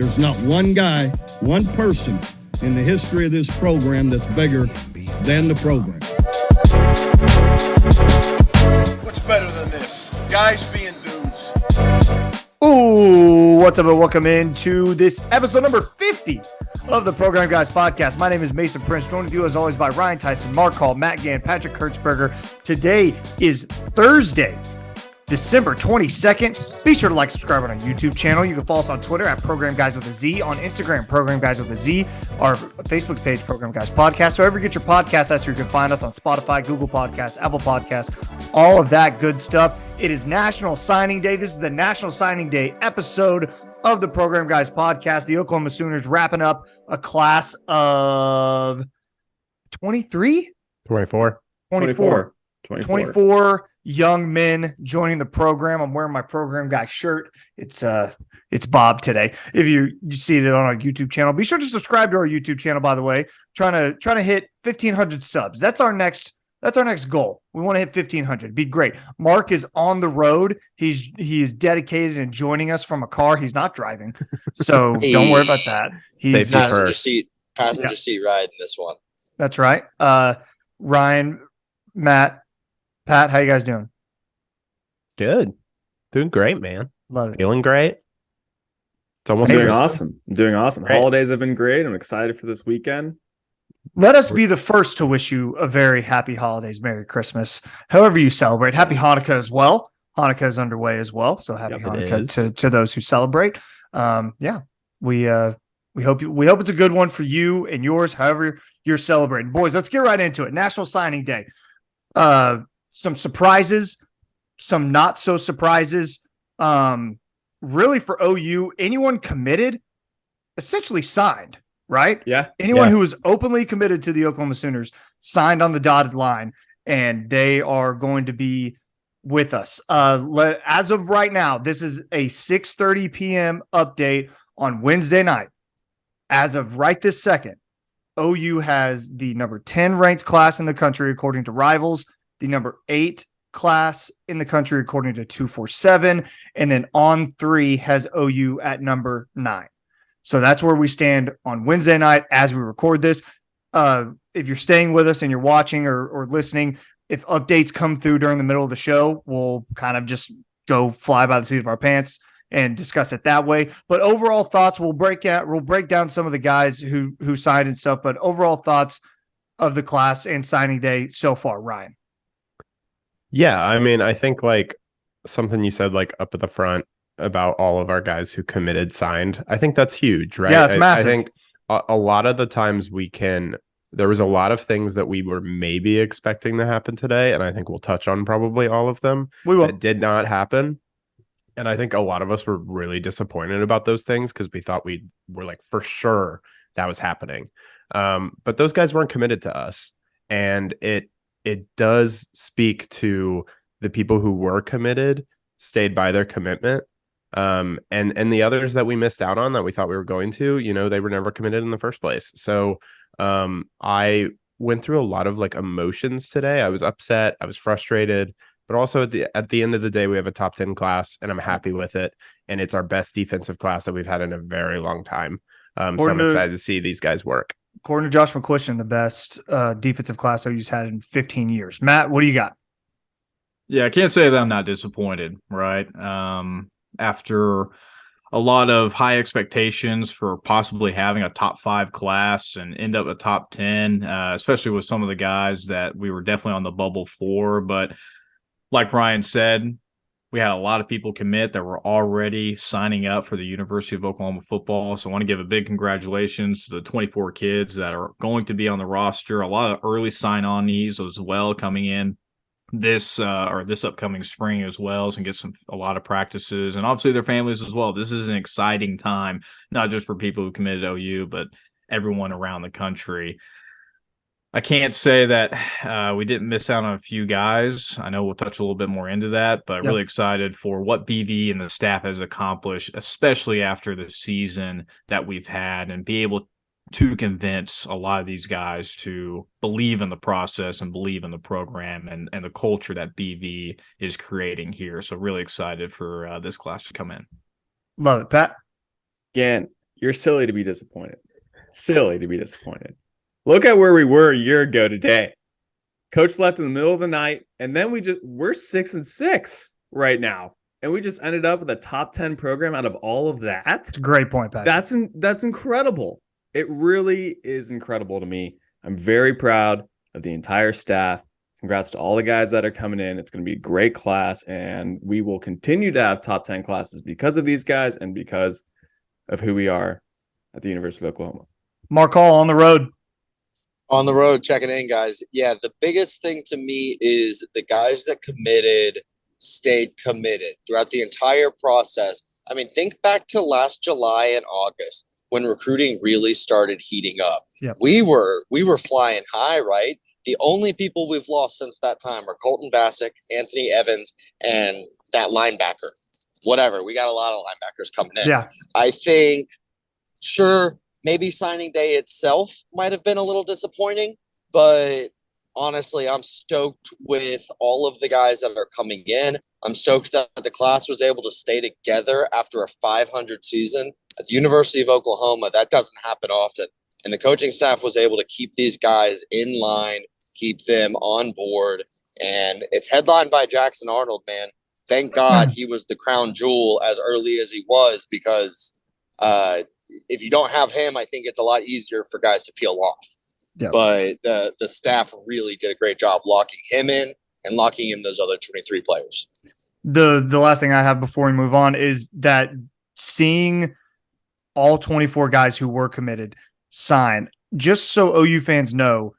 There's not one guy, one person in the history of this program that's bigger than the program. What's better than this? Guys being dudes. Ooh, what's up and welcome into this episode number 50 of the Program Guys podcast. My name is Mason Prince, joined with you as always by Ryan Tyson, Mark Hall, Matt Gann, Patrick Kurtzberger. Today is Thursday, December 22nd. Be sure to like, subscribe on our YouTube channel. You can follow us on Twitter at Program Guys with a Z, on Instagram, Program Guys with a Z, our Facebook page, Program Guys Podcast. So wherever you get your podcast, that's where you can find us on Spotify, Google Podcasts, Apple Podcasts, all of that good stuff. It is National Signing Day. This is the National Signing Day episode of the Program Guys Podcast. The Oklahoma Sooners wrapping up a class of 24 young men joining the program. I'm wearing my Program Guy shirt. It's Bob today. If you see it on our YouTube channel, be sure to subscribe to our YouTube channel, by the way. Trying to hit 1,500 subs. That's our next goal. We want to hit 1,500. Be great. Mark is on the road. He is dedicated and joining us from a car. He's not driving, so don't worry about that. He's passenger seat ride in this one. That's right. Ryan, Matt, Pat, how you guys doing? Good. Doing great, man. Love it. Feeling great. It's almost doing Christmas. awesome. I'm doing awesome. Great. Holidays have been great. I'm excited for this weekend. Let us be the first to wish you a very happy holidays, Merry Christmas, however you celebrate. Happy Hanukkah as well. Hanukkah is underway as well, so happy Hanukkah to those who celebrate. We hope it's a good one for you and yours, however you're celebrating. Boys, let's get right into it. National Signing Day. Some surprises, some not so surprises. Really for OU, anyone committed essentially signed. Right? Yeah. Anyone who was openly committed to the Oklahoma Sooners signed on the dotted line, and they are going to be with us. As of right now, this is a 6:30 p.m. update on Wednesday night. As of right this second, OU has the number 10 ranked class in the country, according to Rivals, the number 8 class in the country, according to 247, and then On 3 has OU at number 9. So that's where we stand on Wednesday night as we record this. If you're staying with us and you're watching or listening, if updates come through during the middle of the show, we'll kind of just go fly by the seat of our pants and discuss it that way. But overall thoughts, we'll break down some of the guys who signed and stuff, but overall thoughts of the class and signing day so far, Ryan. Yeah, I mean, I think like something you said like up at the front about all of our guys who committed signed. I think that's huge, right? Yeah, it's massive. I think a lot of the times there was a lot of things that we were maybe expecting to happen today, and I think we'll touch on probably all of them. We will. That did not happen. And I think a lot of us were really disappointed about those things because we thought we were like for sure that was happening. But those guys weren't committed to us. And it does speak to the people who were committed, stayed by their commitment. And the others that we missed out on that we thought we were going to, they were never committed in the first place. So I went through a lot of like emotions today. I was upset, I was frustrated, but also at the end of the day, we have a top 10 class and I'm happy with it. And it's our best defensive class that we've had in a very long time. So I'm excited to see these guys work. According to Josh McCuistion, the best defensive class OU's had in 15 years. Matt, what do you got? Yeah, I can't say that I'm not disappointed, right? After a lot of high expectations for possibly having a top 5 class and end up a top 10, especially with some of the guys that we were definitely on the bubble for. But like Ryan said, we had a lot of people commit that were already signing up for the University of Oklahoma football. So I want to give a big congratulations to the 24 kids that are going to be on the roster. A lot of early sign-on-ees as well coming in this upcoming spring as well, and get a lot of practices, and obviously their families as well. This is an exciting time, not just for people who committed OU, but everyone around the country. I can't say that we didn't miss out on a few guys. I know we'll touch a little bit more into that, but really excited for what BV and the staff has accomplished, especially after the season that we've had, and be able to convince a lot of these guys to believe in the process and believe in the program and the culture that BV is creating here. So really excited for this class to come in. Love it, Pat. Again, You're silly to be disappointed. Silly to be disappointed. Look at where we were a year ago today. Coach left in the middle of the night, and then we're 6-6 right now. And we just ended up with a top 10 program out of all of that. That's a great point, Patrick. That's incredible. It really is incredible to me. I'm very proud of the entire staff. Congrats to all the guys that are coming in. It's going to be a great class, and we will continue to have top 10 classes because of these guys and because of who we are at the University of Oklahoma. Mark Hall on the road. On the road, checking in, guys. Yeah, the biggest thing to me is the guys that committed stayed committed throughout the entire process. I mean, think back to last July and August when recruiting really started heating up. Yep. We were flying high, right? The only people we've lost since that time are Colton Bassick, Anthony Evans, and that linebacker. Whatever. We got a lot of linebackers coming in. Yeah. I think, sure, maybe signing day itself might have been a little disappointing, but honestly, I'm stoked with all of the guys that are coming in. I'm stoked that the class was able to stay together after a 500 season at the University of Oklahoma. That doesn't happen often. And the coaching staff was able to keep these guys in line, keep them on board. And it's headlined by Jackson Arnold, man. Thank God he was the crown jewel as early as he was, because if you don't have him, I think it's a lot easier for guys to peel off. Yep. But the staff really did a great job locking him in and locking in those other 23 players. The last thing I have before we move on is that seeing all 24 guys who were committed sign, just so OU fans know,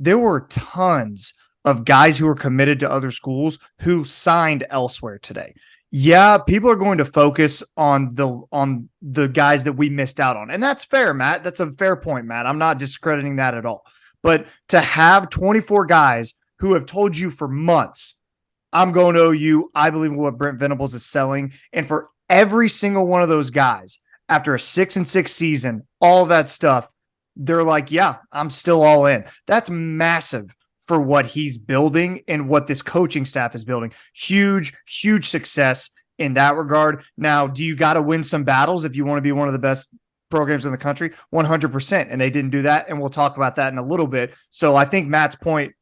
there were tons of guys who were committed to other schools who signed elsewhere today. Yeah, people are going to focus on the guys that we missed out on. And that's fair, Matt. That's a fair point, Matt. I'm not discrediting that at all. But to have 24 guys who have told you for months, I'm going to OU, I believe in what Brent Venables is selling. And for every single one of those guys, after a 6-6 season, all of that stuff, they're like, yeah, I'm still all in. That's massive for what he's building and what this coaching staff is building. Huge, huge success in that regard. Now, do you got to win some battles if you want to be one of the best programs in the country? 100%. And they didn't do that. And we'll talk about that in a little bit. So I think Matt's point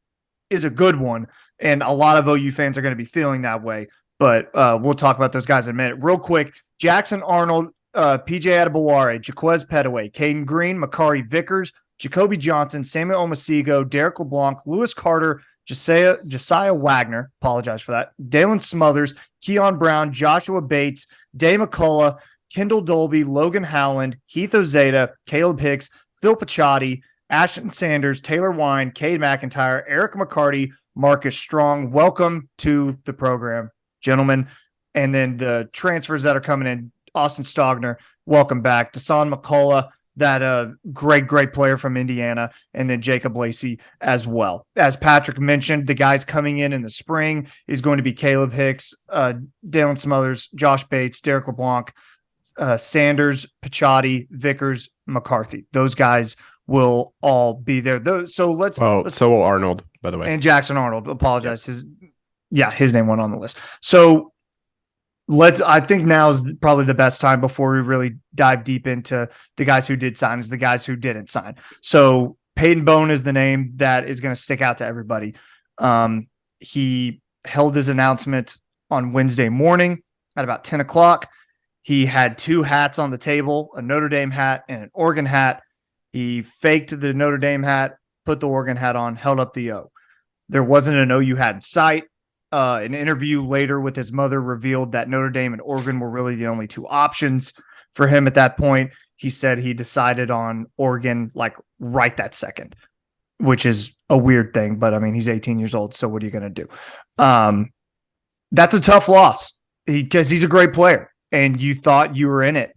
is a good one. And a lot of OU fans are going to be feeling that way. But we'll talk about those guys in a minute. Real quick, Jackson Arnold, PJ Adebaware, Jaquez Petaway, Caden Green, Makari Vickers, Jacoby Johnson, Samuel Omasigo, Derek LeBlanc, Lewis Carter, Josiah Wagner, apologize for that, Dalen Smothers, Keon Brown, Joshua Bates, Day McCullough, Kendall Dolby, Logan Howland, Heath Ozeta, Caleb Hicks, Phil Picciotti, Ashton Sanders, Taylor Wine, Cade McIntyre, Eric McCarty, Marcus Strong. Welcome to the program, gentlemen. And then the transfers that are coming in, Austin Stogner, welcome back. Dasan McCullough, that great player from Indiana, and then Jacob Lacey as well. As Patrick mentioned, the guys coming in the spring is going to be Caleb Hicks, Dalen Smothers, Josh Bates, Derek LeBlanc, Sanders, Picciotti, Vickers, McCarthy. Those guys will all be there. So let's so will Arnold, by the way. And Jackson Arnold. Apologize. His name went on the list. So I think now is probably the best time before we really dive deep into the guys who did sign, is the guys who didn't sign. So Peyton Bowen is the name that is going to stick out to everybody. He held his announcement on Wednesday morning at about 10 o'clock. He had two hats on the table, a Notre Dame hat and an Oregon hat. He faked the Notre Dame hat, put the Oregon hat on, held up the O. There wasn't an OU hat in sight. An interview later with his mother revealed that Notre Dame and Oregon were really the only two options for him at that point. He said he decided on Oregon like right that second, which is a weird thing, but I mean, he's 18 years old. So what are you going to do? That's a tough loss because he's a great player and you thought you were in it.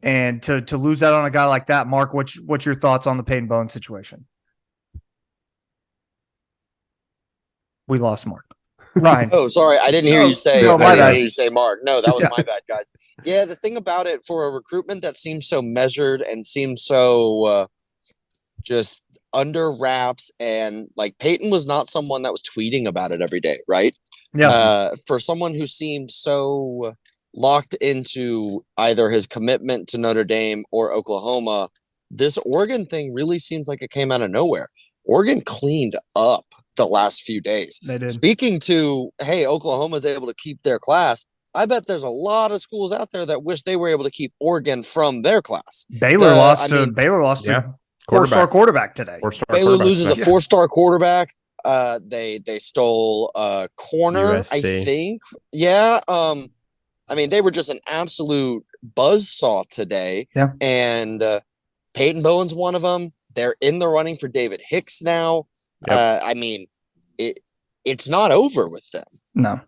And to lose that on a guy like that, Mark, what's your thoughts on the Peyton Bowen situation? We lost Mark. Ryan. Oh, sorry. I didn't hear you say. No, I didn't hear you say Mark. No, that was Yeah. my bad, guys. Yeah, the thing about it, for a recruitment that seems so measured and seems so just under wraps, and like Peyton was not someone that was tweeting about it every day, right? Yeah. For someone who seemed so locked into either his commitment to Notre Dame or Oklahoma, this Oregon thing really seems like it came out of nowhere. Oregon cleaned up the last few days. They did. Speaking to, hey, Oklahoma's able to keep their class. I bet there's a lot of schools out there that wish they were able to keep Oregon from their class. Baylor lost to four-star quarterback today. Baylor loses a 4-star quarterback. They stole a corner, USC. I think. Yeah. I mean, they were just an absolute buzzsaw today. Yeah. And Peyton Bowen's one of them. They're in the running for David Hicks now. Yep. I mean, it's not over with them. No.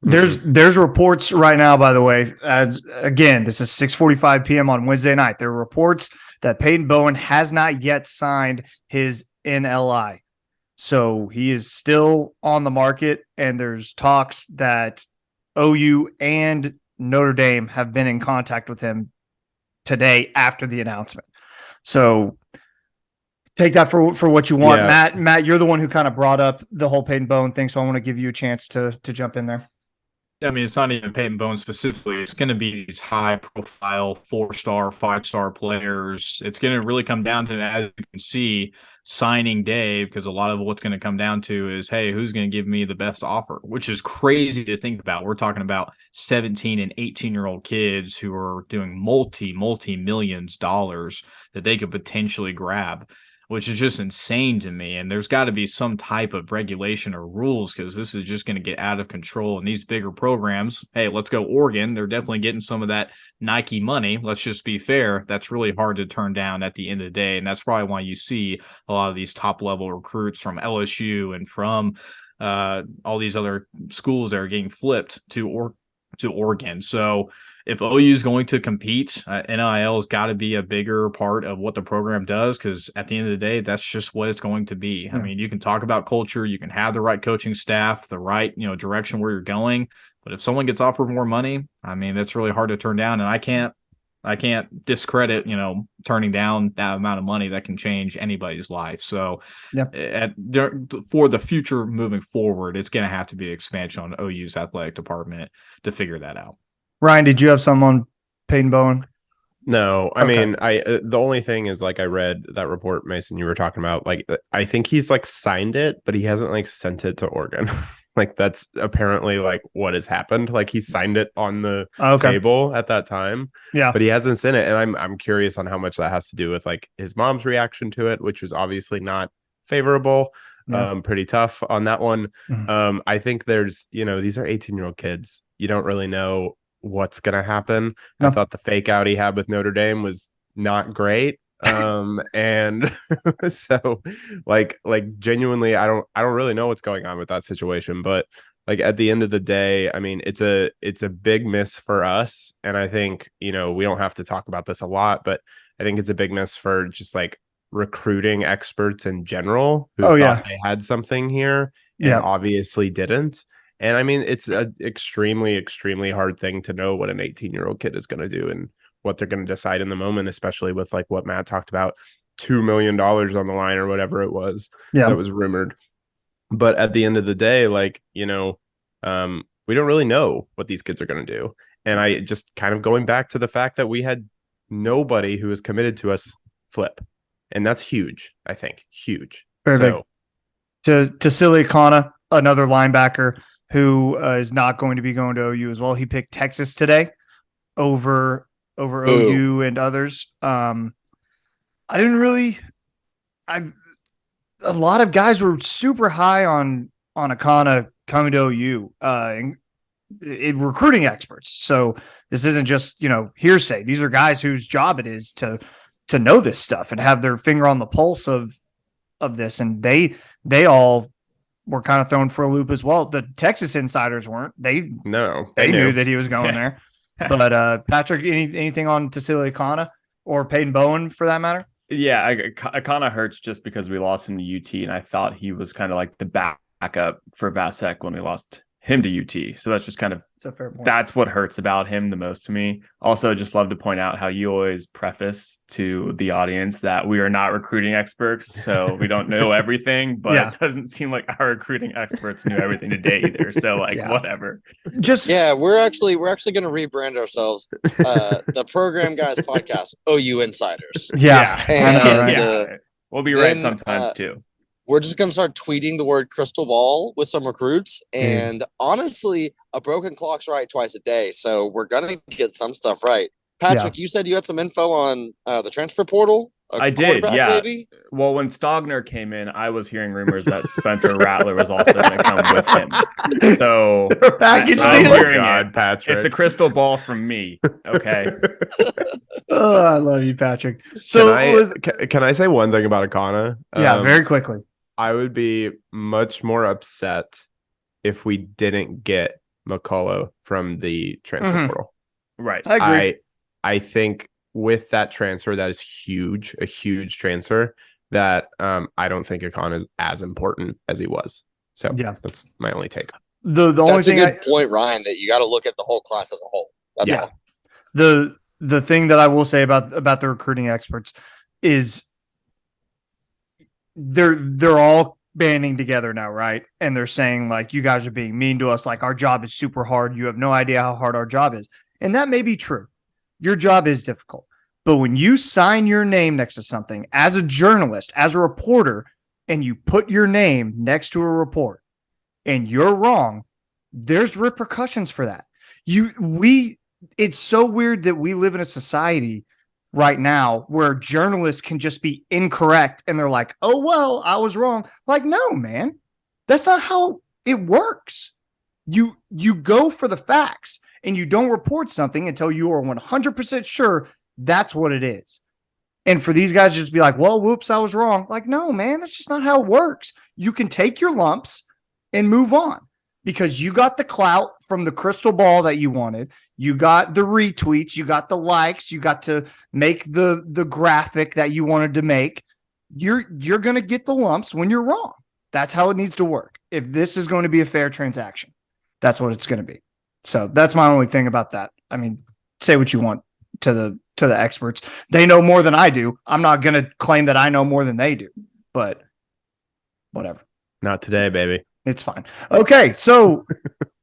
There's reports right now, by the way, as again, this is 6:45 p.m. on Wednesday night. There are reports that Peyton Bowen has not yet signed his NLI. So he is still on the market, and there's talks that OU and Notre Dame have been in contact with him today after the announcement. So take that for what you want. Yeah. Matt, you're the one who kind of brought up the whole Peyton Bowen thing, so I want to give you a chance to jump in there. I mean, it's not even Peyton Bowen specifically. It's going to be these high-profile 4-star, 5-star players. It's going to really come down to, as you can see, signing day, because a lot of what's going to come down to is, hey, who's going to give me the best offer, which is crazy to think about. We're talking about 17 and 18-year-old kids who are doing multi-millions dollars that they could potentially grab, which is just insane to me. And there's got to be some type of regulation or rules, because this is just going to get out of control. And these bigger programs, hey, let's go Oregon. They're definitely getting some of that Nike money. Let's just be fair. That's really hard to turn down at the end of the day. And that's probably why you see a lot of these top level recruits from LSU and from all these other schools that are getting flipped to Oregon. So if OU is going to compete, NIL has got to be a bigger part of what the program does, because at the end of the day, that's just what it's going to be. I mean, you can talk about culture, you can have the right coaching staff, the right direction where you're going, but if someone gets offered more money, I mean, that's really hard to turn down. And I can't discredit turning down that amount of money that can change anybody's life. So for the future moving forward, it's going to have to be expansion on OU's athletic department to figure that out. Ryan, did you have some on Peyton Bowen? No, I mean, the only thing is, like, I read that report, Mason, you were talking about, like, I think he's like signed it, but he hasn't like sent it to Oregon. Like, that's apparently like what has happened. Like, he signed it on the table at that time, but he hasn't sent it. And I'm curious on how much that has to do with like his mom's reaction to it, which was obviously not favorable. Pretty tough on that one. Mm-hmm. I think there's, these are 18-year-old kids. You don't really know what's gonna happen. No. I thought the fake out he had with Notre Dame was not great. And so like genuinely, I don't really know what's going on with that situation. But like at the end of the day, I mean, it's a big miss for us. And I think, we don't have to talk about this a lot, but I think it's a big miss for just like recruiting experts in general who thought they had something here and obviously didn't. And I mean, it's an extremely, extremely hard thing to know what an 18-year-old kid is going to do and what they're going to decide in the moment, especially with like what Matt talked about, $2 million on the line or whatever it was that was rumored. But at the end of the day, like, we don't really know what these kids are going to do. And I just kind of going back to the fact that we had nobody who was committed to us flip. And that's huge, I think. Huge. Very big. To Tassili Kana, another linebacker who is not going to be going to OU as well. He picked Texas today over OU and others. A lot of guys were super high on Akana coming to OU in recruiting experts. So this isn't just, hearsay. These are guys whose job it is to know this stuff and have their finger on the pulse of this. And they all were kind of thrown for a loop as well. The Texas insiders weren't. They knew that he was going there. But Patrick, anything on Tassili Kana or Peyton Bowen for that matter? Yeah, Akana hurts just because we lost him to UT, and I thought he was kind of like the backup for Vasek when we lost him to UT. So that's just kind of That's a fair point. that's what hurts about him the most to me. Also, just love to point out how you always preface to the audience that we are not recruiting experts, so we don't know everything, but Yeah. it doesn't seem like our recruiting experts knew everything today either. So like whatever. Just Yeah, we're actually going to rebrand ourselves, the Program Guys Podcast, OU Insiders. yeah. And, I know, right? We'll be right then, sometimes too. We're just going to start tweeting the word crystal ball with some recruits. And honestly, a broken clock's right twice a day. So we're going to get some stuff right. Patrick, you said you had some info on the transfer portal. I did, yeah. Maybe? Well, when Stogner came in, I was hearing rumors that Spencer Rattler was also going to come with him. So package I'm deal. hearing God, Patrick. It's a crystal ball from me. Okay. Oh, I love you, Patrick. So Can I say one thing about Akana? very quickly. I would be much more upset if we didn't get McCullough from the transfer portal. Right. I agree. I think with that transfer, that is huge, a huge transfer that I don't think Akana is as important as he was. So that's my only take. The only That's a thing good point, Ryan, that you got to look at the whole class as a whole. That's all. The thing that I will say about the recruiting experts is they're all banding together now, right? And they're saying like, you guys are being mean to us. Like, our job is super hard. You have no idea how hard our job is. And that may be true. Your job is difficult. But when you sign your name next to something as a journalist, as a reporter, and you put your name next to a report and you're wrong, there's repercussions for that. It's so weird that we live in a society right now where journalists can just be incorrect and they're like, oh, well, I was wrong. Like, no, man, that's not how it works. You go for the facts and you don't report something until you are 100% sure that's what it is. And for these guys to just be like, well, whoops, I was wrong. Like, no, man, that's just not how it works. You can take your lumps and move on because you got the clout from the crystal ball that you wanted. You got the retweets, you got the likes, you got to make the graphic that you wanted to make. You're going to get the lumps when you're wrong. That's how it needs to work. If this is going to be a fair transaction, that's what it's going to be. So that's my only thing about that. I mean, say what you want to the experts. They know more than I do. I'm not going to claim that I know more than they do, but whatever. Not today, baby. It's fine. Okay, so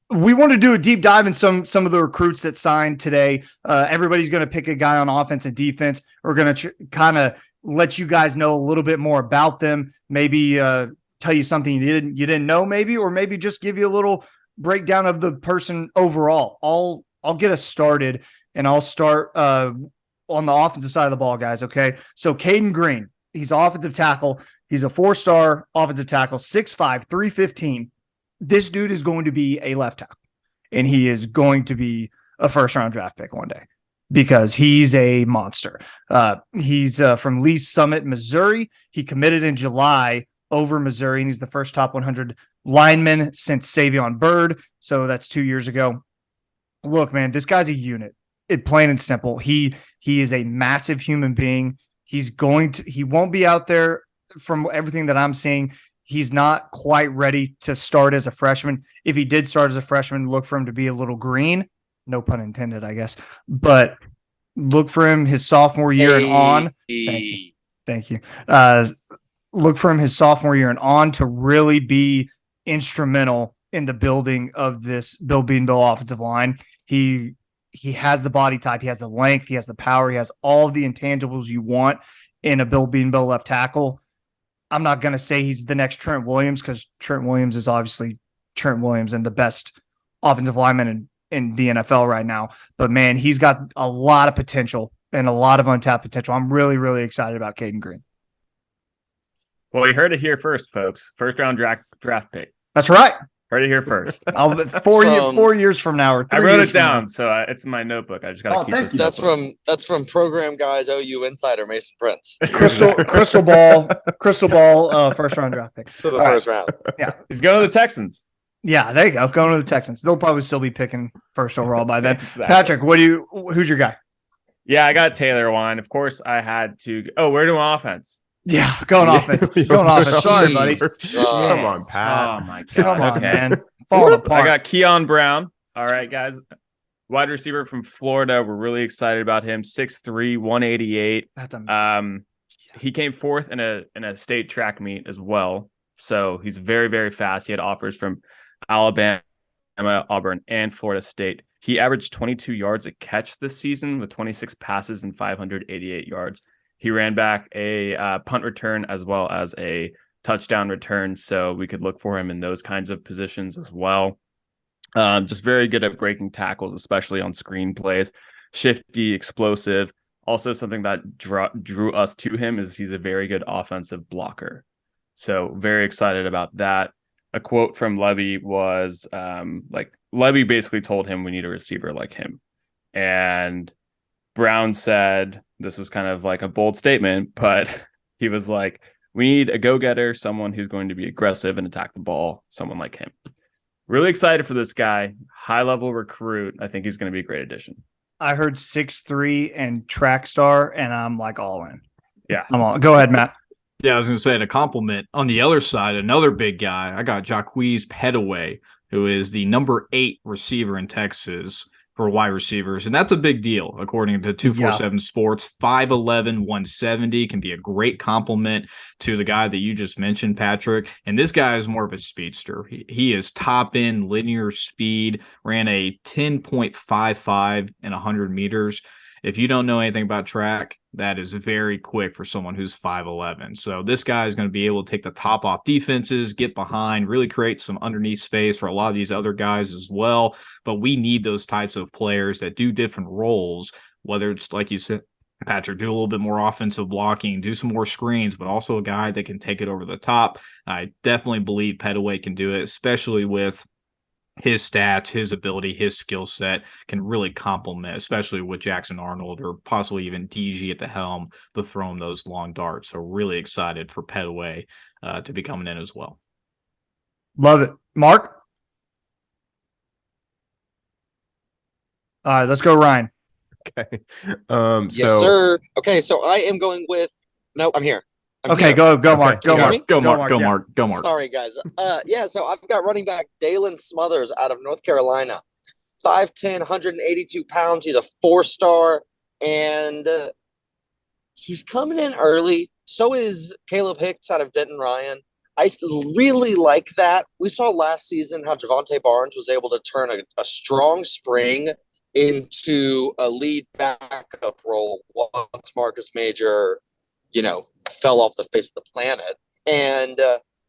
we want to do a deep dive in some of the recruits that signed today. Everybody's going to pick a guy on offense and defense. We're going to kind of let you guys know a little bit more about them. Maybe tell you something you didn't know, maybe, or maybe just give you a little breakdown of the person overall. I'll get us started, and I'll start on the offensive side of the ball, guys. Okay, so Caden Green, he's offensive tackle. He's a 4-star offensive tackle, 6'5", 315. This dude is going to be a left tackle, and he is going to be a first-round draft pick one day because he's a monster. He's from Lee Summit, Missouri. He committed in July over Missouri, and he's the first top 100 lineman since Savion Byrd. So that's 2 years ago. Look, man, this guy's a unit. Plain and simple. He is a massive human being. He won't be out there. From everything that I'm seeing, he's not quite ready to start as a freshman. If he did start as a freshman, look for him to be a little green. No pun intended, I guess. But look for him his sophomore year and on. Thank you. Look for him his sophomore year and on to really be instrumental in the building of this Bill Beanville offensive line. He has the body type. He has the length. He has the power. He has all of the intangibles you want in a Bill Beanville left tackle. I'm not going to say he's the next Trent Williams because Trent Williams is obviously Trent Williams and the best offensive lineman in the NFL right now. But, man, he's got a lot of potential and a lot of untapped potential. I'm really, really excited about Caden Green. Well, you heard it here first, folks. First-round draft pick. That's right. Heard it here first. 4 years from now. Or 3 I wrote years it down, so it's in my notebook. I just got to keep this. That's from Program Guys OU Insider Mason Prince. Crystal ball, first round draft pick. So the first round. Yeah, he's going to the Texans. Yeah, there you go. Going to the Texans. They'll probably still be picking first overall by then. Exactly. Patrick, who's your guy? Yeah, I got Taylor Wine. Of course, I had to. Oh, we're doing offense. Yeah, going offense. Going offense. Sorry, buddy. Come on, Pat. Oh my god. Come on, man. falling I apart. got Keon Brown. All right, guys. Wide receiver from Florida. We're really excited about him. 6'3", 188. That's amazing. He came fourth in a state track meet as well. So he's very, very fast. He had offers from Alabama, Auburn, and Florida State. He averaged 22 yards a catch this season with 26 passes and 588 yards. He ran back a punt return as well as a touchdown return. So we could look for him in those kinds of positions as well. Just very good at breaking tackles, especially on screen plays. Shifty, explosive. Also, something that drew us to him is he's a very good offensive blocker. So very excited about that. A quote from Levy was Levy basically told him we need a receiver like him. And Brown said, this was kind of like a bold statement, but he was like, we need a go-getter, someone who's going to be aggressive and attack the ball, someone like him. Really excited for this guy. High-level recruit. I think he's going to be a great addition. I heard 6'3" and track star, and I'm like all in. Yeah. I'm all. Go ahead, Matt. Yeah, I was going to say, to compliment on the other side, another big guy. I got Jacquez Petaway, who is the number 8 receiver in Texas for wide receivers. And that's a big deal, according to 247 Sports. 5'11", 170 can be a great compliment to the guy that you just mentioned, Patrick. And this guy is more of a speedster. He is top end linear speed, ran a 10.55 in 100 meters. If you don't know anything about track, that is very quick for someone who's 5'11". So this guy is going to be able to take the top off defenses, get behind, really create some underneath space for a lot of these other guys as well. But we need those types of players that do different roles, whether it's, like you said, Patrick, do a little bit more offensive blocking, do some more screens, but also a guy that can take it over the top. I definitely believe Petaway can do it, especially with his stats, his ability, his skill set can really complement, especially with Jackson Arnold or possibly even DG at the helm, to throw him those long darts. So really excited for Petaway to be coming in as well. Love it. Mark? All right, let's go, Ryan. Okay. Yes, sir. Okay, so I am going with – no, I'm here. Okay, go Mark. Can you Go hear Mark. Go Mark. Sorry, guys. So I've got running back Dalen Smothers out of North Carolina. 5'10", 182 pounds. He's a 4-star, and he's coming in early. So is Caleb Hicks out of Denton Ryan. I really like that. We saw last season how Javante Barnes was able to turn a strong spring into a lead backup role once Marcus Major fell off the face of the planet. And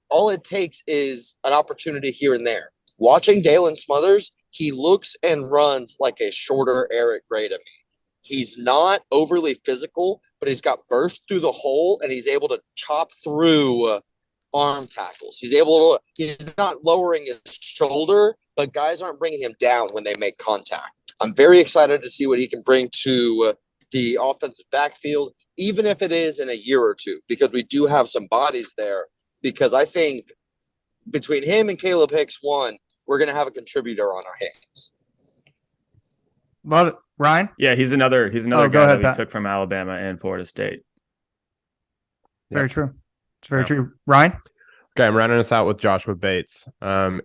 all it takes is an opportunity here and there. Watching Dalen Smothers, he looks and runs like a shorter Eric Gray to me. He's not overly physical, but he's got burst through the hole, and he's able to chop through arm tackles. He's not lowering his shoulder, but guys aren't bringing him down when they make contact. I'm very excited to see what he can bring to the offensive backfield, even if it is in a year or two, because we do have some bodies there. Because I think between him and Caleb Hicks, we're going to have a contributor on our hands. Love it. Ryan? Yeah, he's another guy ahead, that Pat. we took from Alabama and Florida State. Very true. It's very true. Ryan? Okay, I'm running us out with Joshua Bates,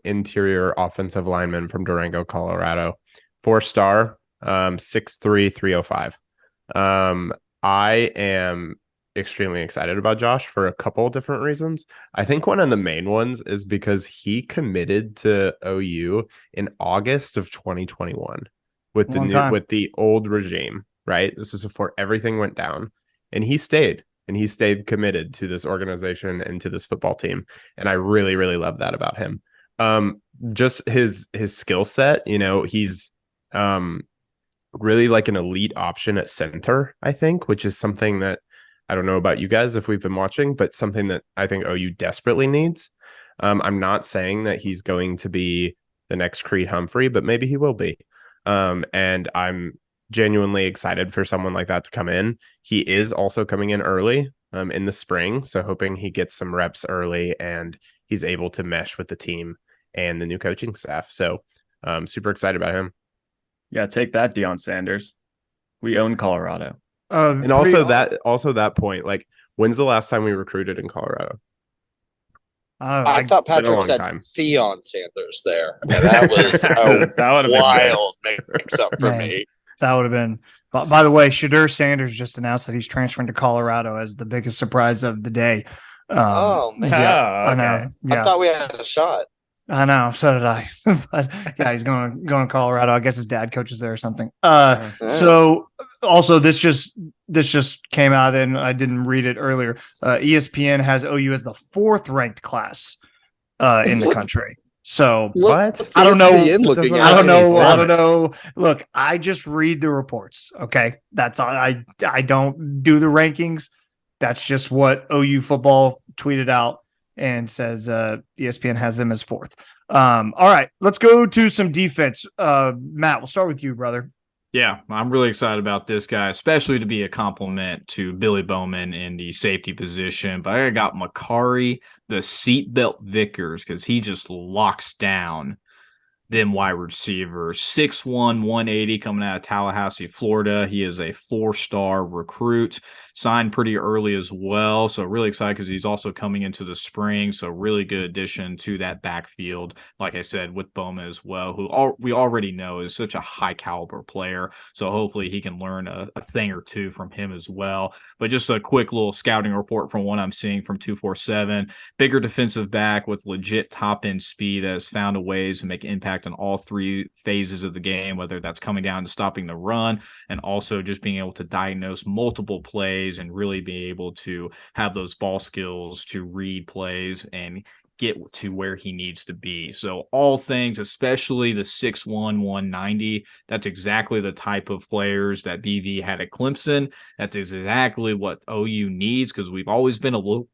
interior offensive lineman from Durango, Colorado. 4-star, 6'3", 305. I am extremely excited about Josh for a couple of different reasons. I think one of the main ones is because he committed to OU in August of 2021 with the old regime, right? This was before everything went down, and he stayed committed to this organization and to this football team. And I really, really love that about him. Just his skill set, he's really like an elite option at center, I think, which is something that I don't know about you guys if we've been watching, but something that I think OU desperately needs. I'm not saying that he's going to be the next Creed Humphrey, but maybe he will be. And I'm genuinely excited for someone like that to come in. He is also coming in early in the spring, so hoping he gets some reps early and he's able to mesh with the team and the new coaching staff. So super excited about him. Yeah, take that, Deion Sanders. We own Colorado. And also that point, like, when's the last time we recruited in Colorado? I thought Been a Patrick long said time. Theon Sanders there. And that was a That would have been wild mix-up for Man. me. That would have been. By the way, Shadur Sanders just announced that he's transferring to Colorado as the biggest surprise of the day. Oh, man. Yeah, Oh, I know. okay. Yeah, I thought we had a shot. I know. So did I. But yeah, he's going to Colorado. I guess his dad coaches there or something. Yeah. So also this just came out and I didn't read it earlier. ESPN has OU as the 4th ranked class in the country. So What's I don't know. ESPN looking Doesn't at? I don't know. I sense. don't know. Look, I just read the reports. Okay, that's all. I don't do the rankings. That's just what OU football tweeted out and says ESPN has them as 4th. All right, let's go to some defense. Matt, we'll start with you, brother. Yeah, I'm really excited about this guy, especially to be a compliment to Billy Bowman in the safety position. But I got Makari, the seatbelt Vickers, because he just locks down them wide receivers. 6'1", 180 coming out of Tallahassee, Florida. He is a 4-star recruit, signed pretty early as well. So really excited because he's also coming into the spring. So really good addition to that backfield. Like I said, with Bowman as well, who we already know is such a high caliber player. So hopefully he can learn a thing or two from him as well. But just a quick little scouting report from what I'm seeing from 247. Bigger defensive back with legit top end speed that has found a ways to make impact on all 3 phases of the game, whether that's coming down to stopping the run and also just being able to diagnose multiple plays and really be able to have those ball skills to read plays and get to where he needs to be. So all things, especially the 6'1", 190, that's exactly the type of players that BV had at Clemson. That's exactly what OU needs because we've always been a little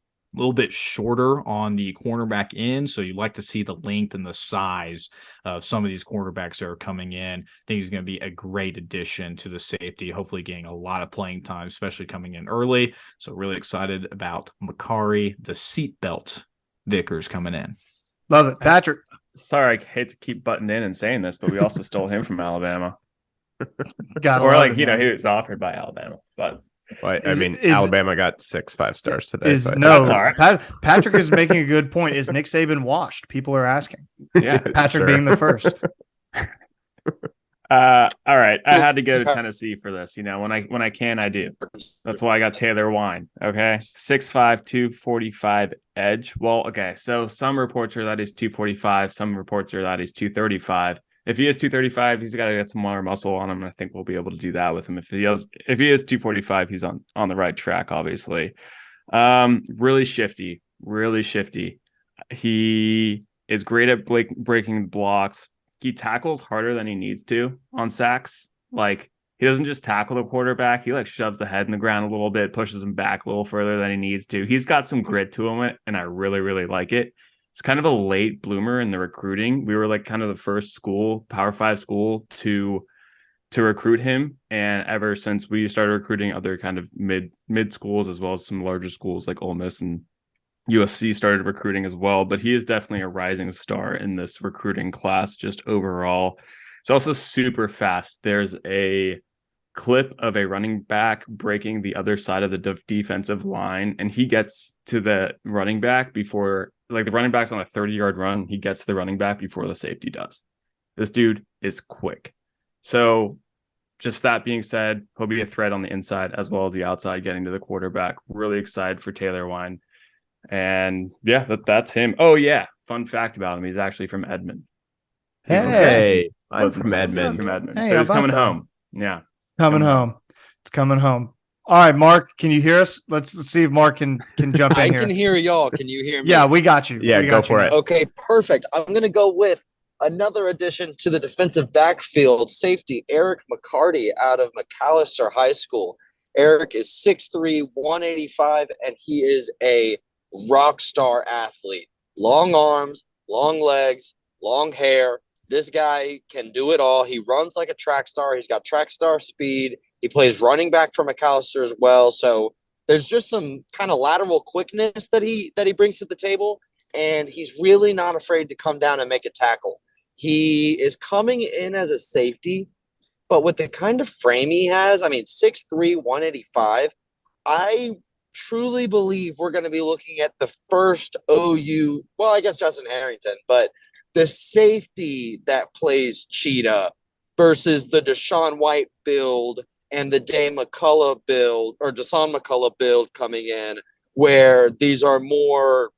bit shorter on the cornerback end. So you like to see the length and the size of some of these cornerbacks that are coming in. I think he's going to be a great addition to the safety, hopefully getting a lot of playing time, especially coming in early. So really excited about Makari, the seatbelt Vickers coming in. Love it. Patrick. Sorry, I hate to keep butting in and saying this, but we also stole him from Alabama. Gotta Or love like, it, you know, man. he was offered by Alabama, but Well, I Is- mean, is- Alabama got 6 5-stars today. Is so no That's all right. Patrick is making a good point. Is Nick Saban washed? People are asking. yeah. Patrick Sure. being the first. All right. I had to go to Tennessee for this. You know, when I can, I do. That's why I got Taylor Wine. Okay. 6'5", 245 edge. Well, okay. So some reports are that he's 245. Some reports are that he's 235. If he is 235, he's got to get some more muscle on him. I think we'll be able to do that with him. If he is 245, he's on the right track, obviously. Really shifty. He is great at breaking blocks. He tackles harder than he needs to on sacks. Like, he doesn't just tackle the quarterback. He like shoves the head in the ground a little bit, pushes him back a little further than he needs to. He's got some grit to him, and I really, really like it. It's kind of a late bloomer in the recruiting. We were like kind of the first school, Power 5 school to recruit him. And ever since we started recruiting other kind of mid schools, as well as some larger schools like Ole Miss and USC started recruiting as well, but he is definitely a rising star in this recruiting class just overall. It's also super fast. There's a clip of a running back breaking the other side of the defensive line, and he gets to the running back before, like, the running back's on a 30-yard run. He gets the running back before the safety does. This dude is quick. So just that being said, he'll be a threat on the inside as well as the outside getting to the quarterback. Really excited for Taylor Wine. And yeah, that's him. Oh yeah, fun fact about him: he's actually from Edmond. Hey, I'm Lives in from Tennessee. Edmond. From Edmond. Hey, So how he's coming about that? home. Yeah, Coming home. It's coming home. All right, Mark, can you hear us? Let's see if Mark can jump I in here. can hear y'all. Can you hear me? Yeah, we got you. Yeah, We go got you, for man. it. Okay, perfect. I'm going to go with another addition to the defensive backfield, safety Eric McCarty out of McAllister High School. Eric is 6'3", 185, and he is a rock star athlete. Long arms, long legs, long hair. This guy can do it all. He runs like a track star. He's got track star speed. He plays running back for McAllister as well. So there's just some kind of lateral quickness that he brings to the table, and he's really not afraid to come down and make a tackle. He is coming in as a safety, but with the kind of frame he has, I mean, 6'3", 185, I truly believe we're going to be looking at the first OU, well, I guess Justin Harrington, but the safety that plays cheetah versus the Deshaun White build and the Day McCullough build or Desan McCullough build coming in, where these are more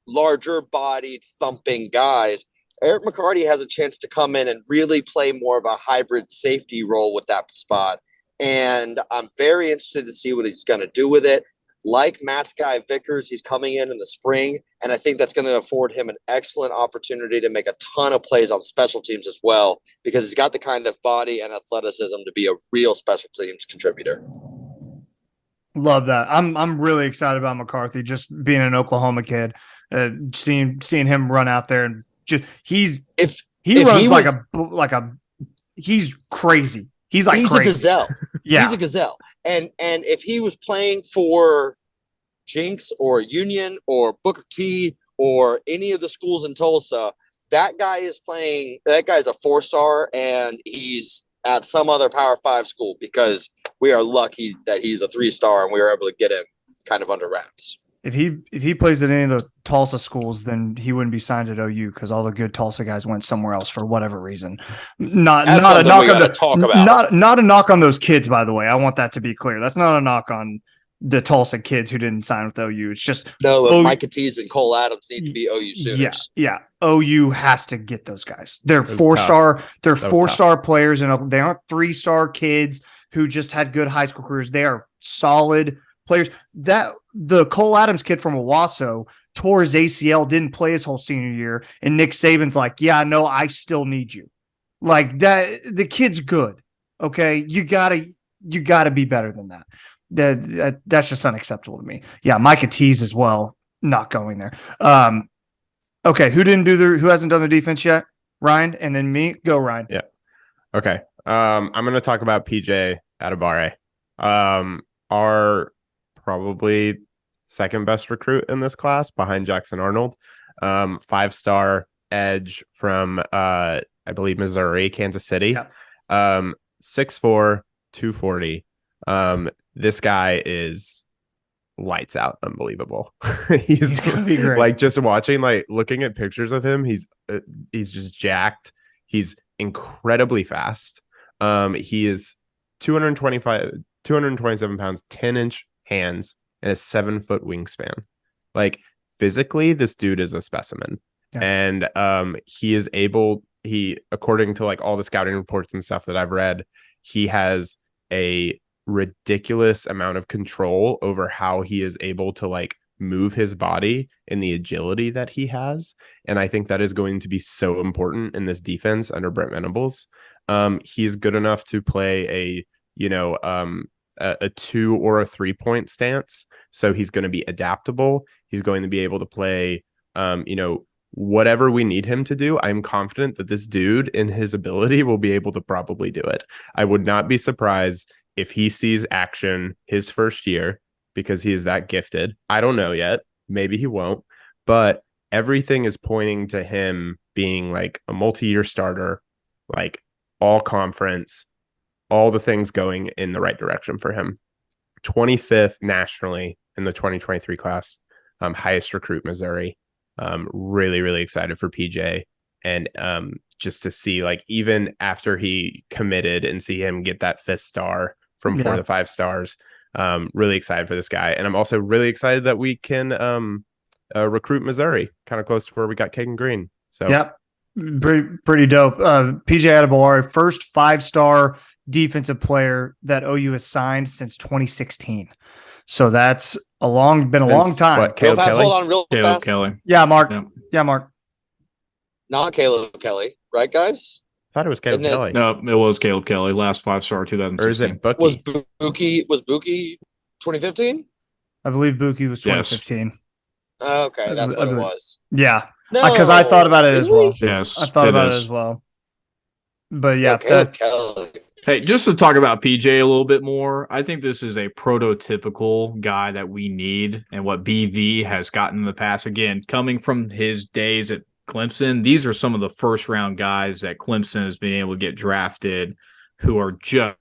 larger bodied thumping guys. Eric McCarty has a chance to come in and really play more of a hybrid safety role with that spot. And I'm very interested to see what he's going to do with it. Like Matt's guy Vickers, he's coming in the spring, and I think that's going to afford him an excellent opportunity to make a ton of plays on special teams as well, because he's got the kind of body and athleticism to be a real special teams contributor. Love that. I'm really excited about McCarthy, just being an Oklahoma kid. Seeing him run out there and just he runs he's crazy. He's crazy. A gazelle. Yeah, he's a gazelle. And if he was playing for Jinx or Union or Booker T or any of the schools in Tulsa, that guy is a 4-star, and he's at some other Power 5 school, because we are lucky that he's a 3-star and we were able to get him kind of under wraps. If he plays at any of the Tulsa schools, then he wouldn't be signed at OU, because all the good Tulsa guys went somewhere else for whatever reason. Not a knock on those kids, by the way. I want that to be clear. That's not a knock on the Tulsa kids who didn't sign with OU. It's just Micah Tease and Cole Adams need to be OU Sooners. Yeah. OU has to get those guys. They're 4-star. They're 4-star players, and they aren't 3-star kids who just had good high school careers. They are solid players. That the Cole Adams kid from Owasso tore his ACL, didn't play his whole senior year, and Nick Saban's like, yeah, no, I still need you. Like that, the kid's good. Okay, you gotta be better than that. That's just unacceptable to me. Yeah, Micah Tease as well, not going there. Okay, who hasn't done the defense yet? Ryan, and then me. Go, Ryan. Yeah. Okay. I'm going to talk about PJ Adebare. Our probably second best recruit in this class behind Jackson Arnold. 5-star edge from I believe Missouri, Kansas City. Yeah. 6'4", 240. This guy is lights out, unbelievable. He's gonna be great. Like, just watching, like looking at pictures of him, he's just jacked. He's incredibly fast. He is 227 pounds, 10-inch hands, and a 7-foot wingspan. Like, physically, this dude is a specimen. Yeah. And according to like all the scouting reports and stuff that I've read, he has a ridiculous amount of control over how he is able to like move his body and the agility that he has. And I think that is going to be so important in this defense under Brent Venables. He is good enough to play a 2 or a 3-point stance. So he's going to be adaptable. He's going to be able to play, whatever we need him to do. I'm confident that this dude in his ability will be able to probably do it. I would not be surprised if he sees action his first year, because he is that gifted. I don't know yet. Maybe he won't, but everything is pointing to him being like a multi-year starter, like all conference, all the things going in the right direction for him. 25th nationally in the 2023 class, highest recruit Missouri. Really, really excited for PJ, and just to see, like, even after he committed and see him get that 5th star from 4 to 5 stars. Really excited for this guy. And I'm also really excited that we can recruit Missouri, kind of close to where we got Kagan Green. So yep, pretty dope. PJ Adebare, first 5-star defensive player that OU has signed since 2016. So that's been a long time. What, Caleb Kelly? Hold on, real fast. Kelly. Yeah, Mark. Yeah, Mark. Not Caleb Kelly, right, guys? I thought it was Caleb Kelly. No, it was Caleb Kelly, last 5-star 2016. Or is it Bucky? Was Buki 2015? I believe Buki was 2015. Okay, that's what it was. Yeah, No, because I thought about it as well. Yes, I thought about it as well. But yeah, Caleb Kelly. Hey, just to talk about PJ a little bit more, I think this is a prototypical guy that we need, and what BV has gotten in the past. Again, coming from his days at Clemson, these are some of the first-round guys that Clemson has been able to get drafted who are just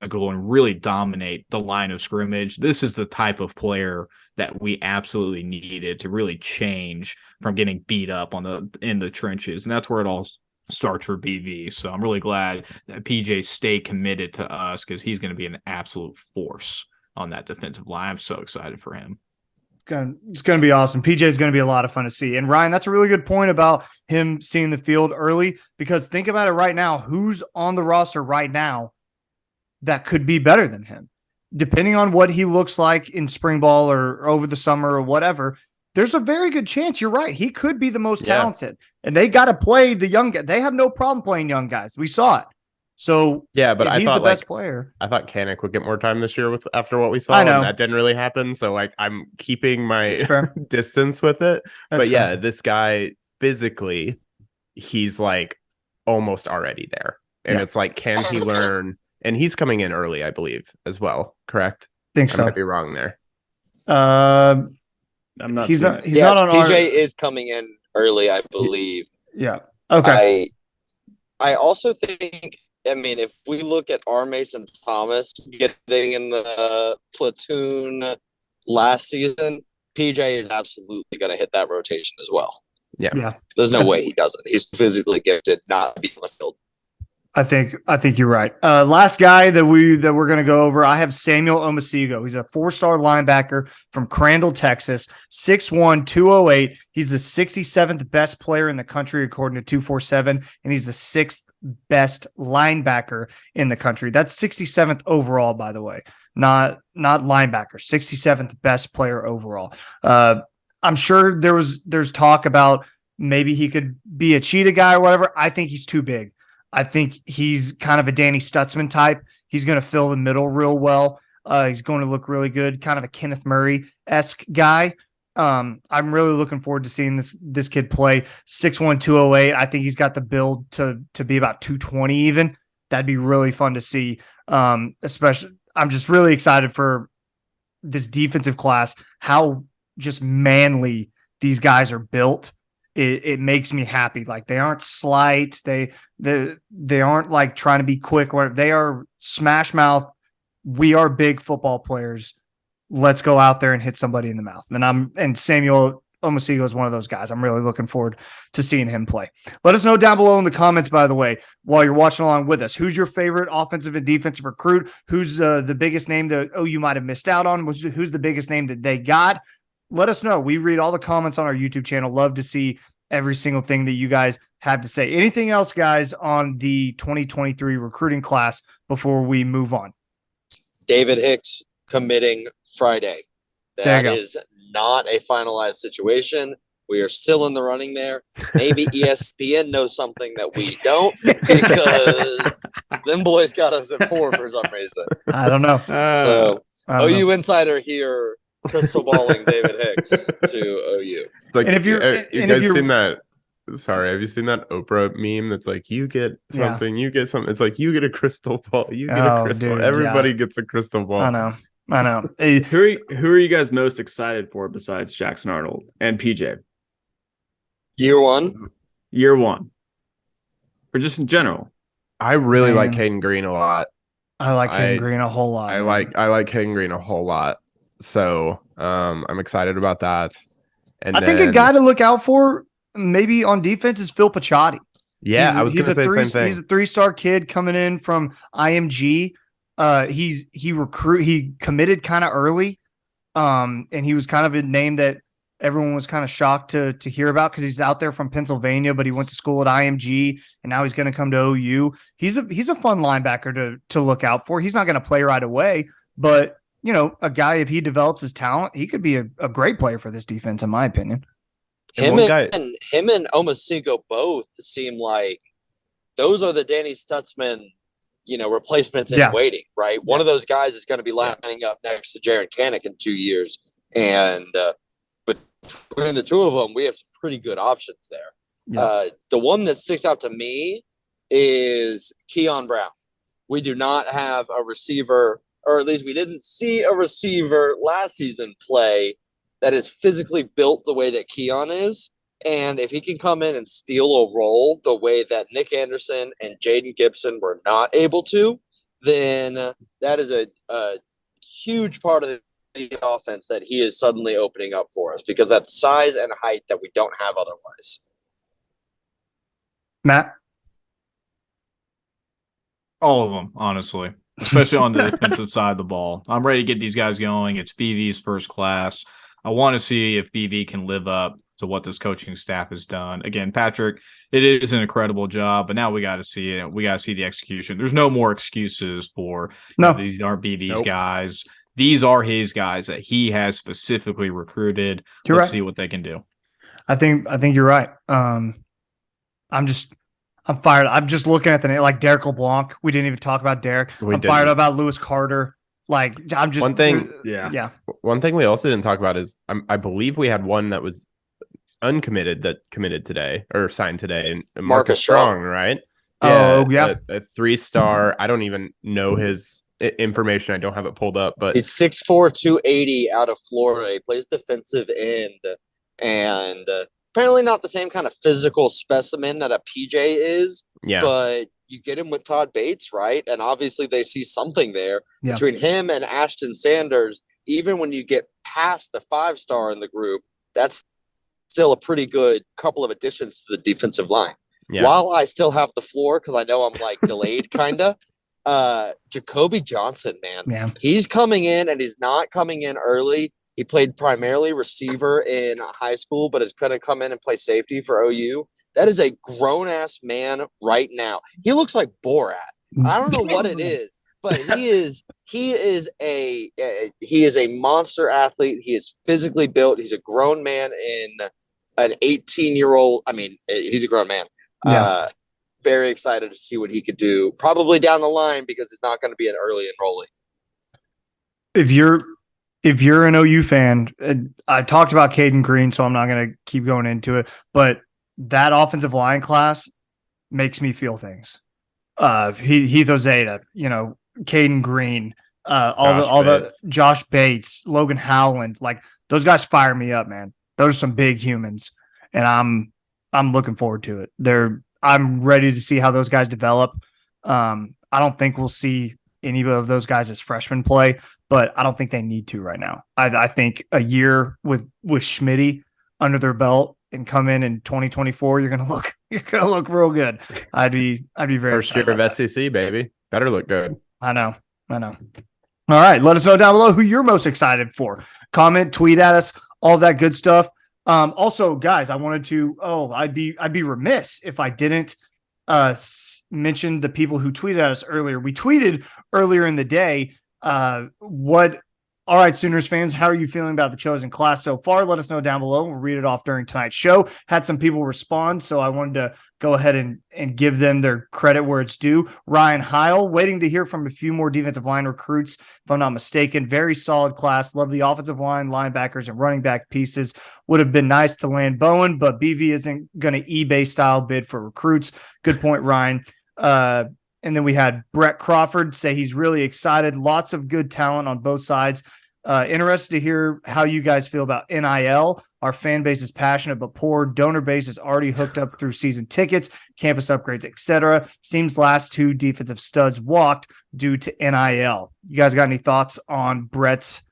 go and really dominate the line of scrimmage. This is the type of player that we absolutely needed to really change from getting beat up in the trenches. And that's where it all starts for BV. So I'm really glad that PJ stayed committed to us, because he's going to be an absolute force on that defensive line. I'm so excited for him. It's going to be awesome. PJ is going to be a lot of fun to see. And Ryan, that's a really good point about him seeing the field early, because think about it right now. Who's on the roster right now that could be better than him? Depending on what he looks like in spring ball or over the summer or whatever, there's a very good chance you're right. He could be the most talented, and they got to play the young guy. They have no problem playing young guys. We saw it. So yeah, but he's the best player. I thought Kanik would get more time this year after what we saw. I know. And that didn't really happen. So like I'm keeping my fair. distance with it. That's but yeah, fair. this guy physically, he's like almost already there. And it's like, can he learn? And he's coming in early, I believe, as well. Correct? Think so. I might be wrong there. I'm not. He's seeing not. it. He's Yes, not on PJ our. is coming in early, I believe. Yeah. Okay. I also think, I mean, if we look at R. Mason Thomas getting in the platoon last season, PJ is absolutely going to hit that rotation as well. Yeah. There's no way he doesn't. He's physically gifted, not to be on the field. I think you're right. Last guy that we're going to go over, I have Samuel Omasigo. He's a 4-star linebacker from Crandall, Texas, 6'1", 208. He's the 67th best player in the country according to 247, and he's the 6th best linebacker in the country. That's 67th overall, by the way, not linebacker. 67th best player overall. I'm sure there's talk about maybe he could be a cheetah guy or whatever. I think he's too big. I think he's kind of a Danny Stutzman type. He's going to fill the middle real well. He's going to look really good, kind of a Kenneth Murray-esque guy. I'm really looking forward to seeing this kid play. 6'1", 208. I think he's got the build to be about 220 even. That'd be really fun to see. Especially, I'm just really excited for this defensive class, how just manly these guys are built. It makes me happy. Like, they aren't slight. They aren't like trying to be quick. Or they are smash mouth. We are big football players. Let's go out there and hit somebody in the mouth. And Samuel Omasigo is one of those guys. I'm really looking forward to seeing him play. Let us know down below in the comments, by the way, while you're watching along with us. Who's your favorite offensive and defensive recruit? Who's the biggest name that OU might have missed out on? Who's the biggest name that they got? Let us know. We read all the comments on our YouTube channel. Love to see every single thing that you guys have to say. Anything else, guys, on the 2023 recruiting class before we move on? David Hicks committing Friday. That is not a finalized situation. We are still in the running there. Maybe ESPN knows something that we don't, because them boys got us at 4 for some reason. I don't know. So OU Insider here, crystal balling David Hicks to OU. Like, And if you're- you and guys if you're- seen that? Sorry, have you seen that Oprah meme that's like, you get something, you get something? It's like, you get a crystal ball, you get a crystal. Dude, Everybody gets a crystal ball. I know. Hey, Who are you guys most excited for besides Jackson Arnold and PJ? Year one. Year one, or just in general? I really like Man. Caden Green a lot. I like Hayden Green a whole lot. I like Caden Green a whole lot. So I'm excited about that. And I think a guy to look out for maybe on defense is Phil Picciotti. Yeah, I was going to say the same thing. He's a 3-star kid coming in from IMG. He committed kind of early. And he was kind of a name that everyone was kind of shocked to hear about, because he's out there from Pennsylvania, but he went to school at IMG and now he's going to come to OU. He's a fun linebacker to look out for. He's not going to play right away, but a guy, if he develops his talent, he could be a great player for this defense, in my opinion. Him and Omasigo both seem like those are the Danny Stutzman, replacements in waiting, right? Yeah. One of those guys is going to be lining up next to Jaron Kanik in 2 years. And between the two of them, we have some pretty good options there. Yeah. The one that sticks out to me is Keon Brown. We do not have a receiver, or at least we didn't see a receiver last season play that is physically built the way that Keon is. And if he can come in and steal a role the way that Nick Anderson and Jaden Gibson were not able to, then that is a huge part of the offense that he is suddenly opening up for us because that's size and height that we don't have otherwise. Matt? All of them, honestly, especially on the defensive side of the ball. I'm ready to get these guys going. It's BV's first class. I want to see if BV can live up to what this coaching staff has done. Again, Patrick, it is an incredible job, but now we got to see it. We got to see the execution. There's no more excuses for these aren't BV's guys. These are his guys that he has specifically recruited. Let's see what they can do. I think you're right. I'm fired. I'm just looking at the name, like Derek LeBlanc. We didn't even talk about Derek. Fired up about Lewis Carter. Like, I'm just one thing. Yeah. One thing we also didn't talk about is I believe we had one that was uncommitted that committed today or signed today, and Marcus Strong, right? A 3-star. I don't even know his information. I don't have it pulled up, but he's 6'4", 280 out of Florida. He plays defensive end, and apparently not the same kind of physical specimen that a PJ is. Yeah, but you get him with Todd Bates, right? And obviously they see something there between him and Ashton Sanders. Even when you get past the 5-star in the group, that's still a pretty good couple of additions to the defensive line. Yeah. While I still have the floor, because I know I'm like delayed kind of, Jacoby Johnson, man. He's coming in and he's not coming in early. He played primarily receiver in high school, but is going to come in and play safety for OU. That is a grown-ass man right now. He looks like Borat. I don't know what it is, but he is a monster athlete. He is physically built. He's a grown man in an 18-year-old. I mean, he's a grown man. Very excited to see what he could do, probably down the line, because it's not going to be an early enrollee. If you're an OU fan, I talked about Caden Green, so I'm not going to keep going into it, but that offensive line class makes me feel things. Heath Ozeta, Caden Green, all the Josh Bates, Logan Howland, like those guys fire me up, man. Those are some big humans, and I'm looking forward to it. I'm ready to see how those guys develop. I don't think we'll see any of those guys as freshmen play, but I don't think they need to right now. I think a year with Schmitty under their belt and come in 2024, you're gonna look real good. I'd be very first year of SEC, baby. Better look good. I know. All right, let us know down below who you're most excited for. Comment, tweet at us, all that good stuff. Also, guys, I wanted to. I'd be remiss if I didn't mention the people who tweeted at us earlier. We tweeted earlier in the day. All right, Sooners fans, how are you feeling about the chosen class so far? Let us know down below. We'll read it off during tonight's show. Had some people respond, so I wanted to go ahead and give them their credit where it's due. Ryan Heil, waiting to hear from a few more defensive line recruits, if I'm not mistaken. Very solid class. Love the offensive line, linebackers, and running back pieces. Would have been nice to land Bowen, but BV isn't going to eBay style bid for recruits. Good point, Ryan. And then we had Brett Crawford say he's really excited. Lots of good talent on both sides. Interested to hear how you guys feel about NIL. Our fan base is passionate, but poor donor base is already hooked up through season tickets, campus upgrades, etc. Seems last 2 defensive studs walked due to NIL. You guys got any thoughts on Brett's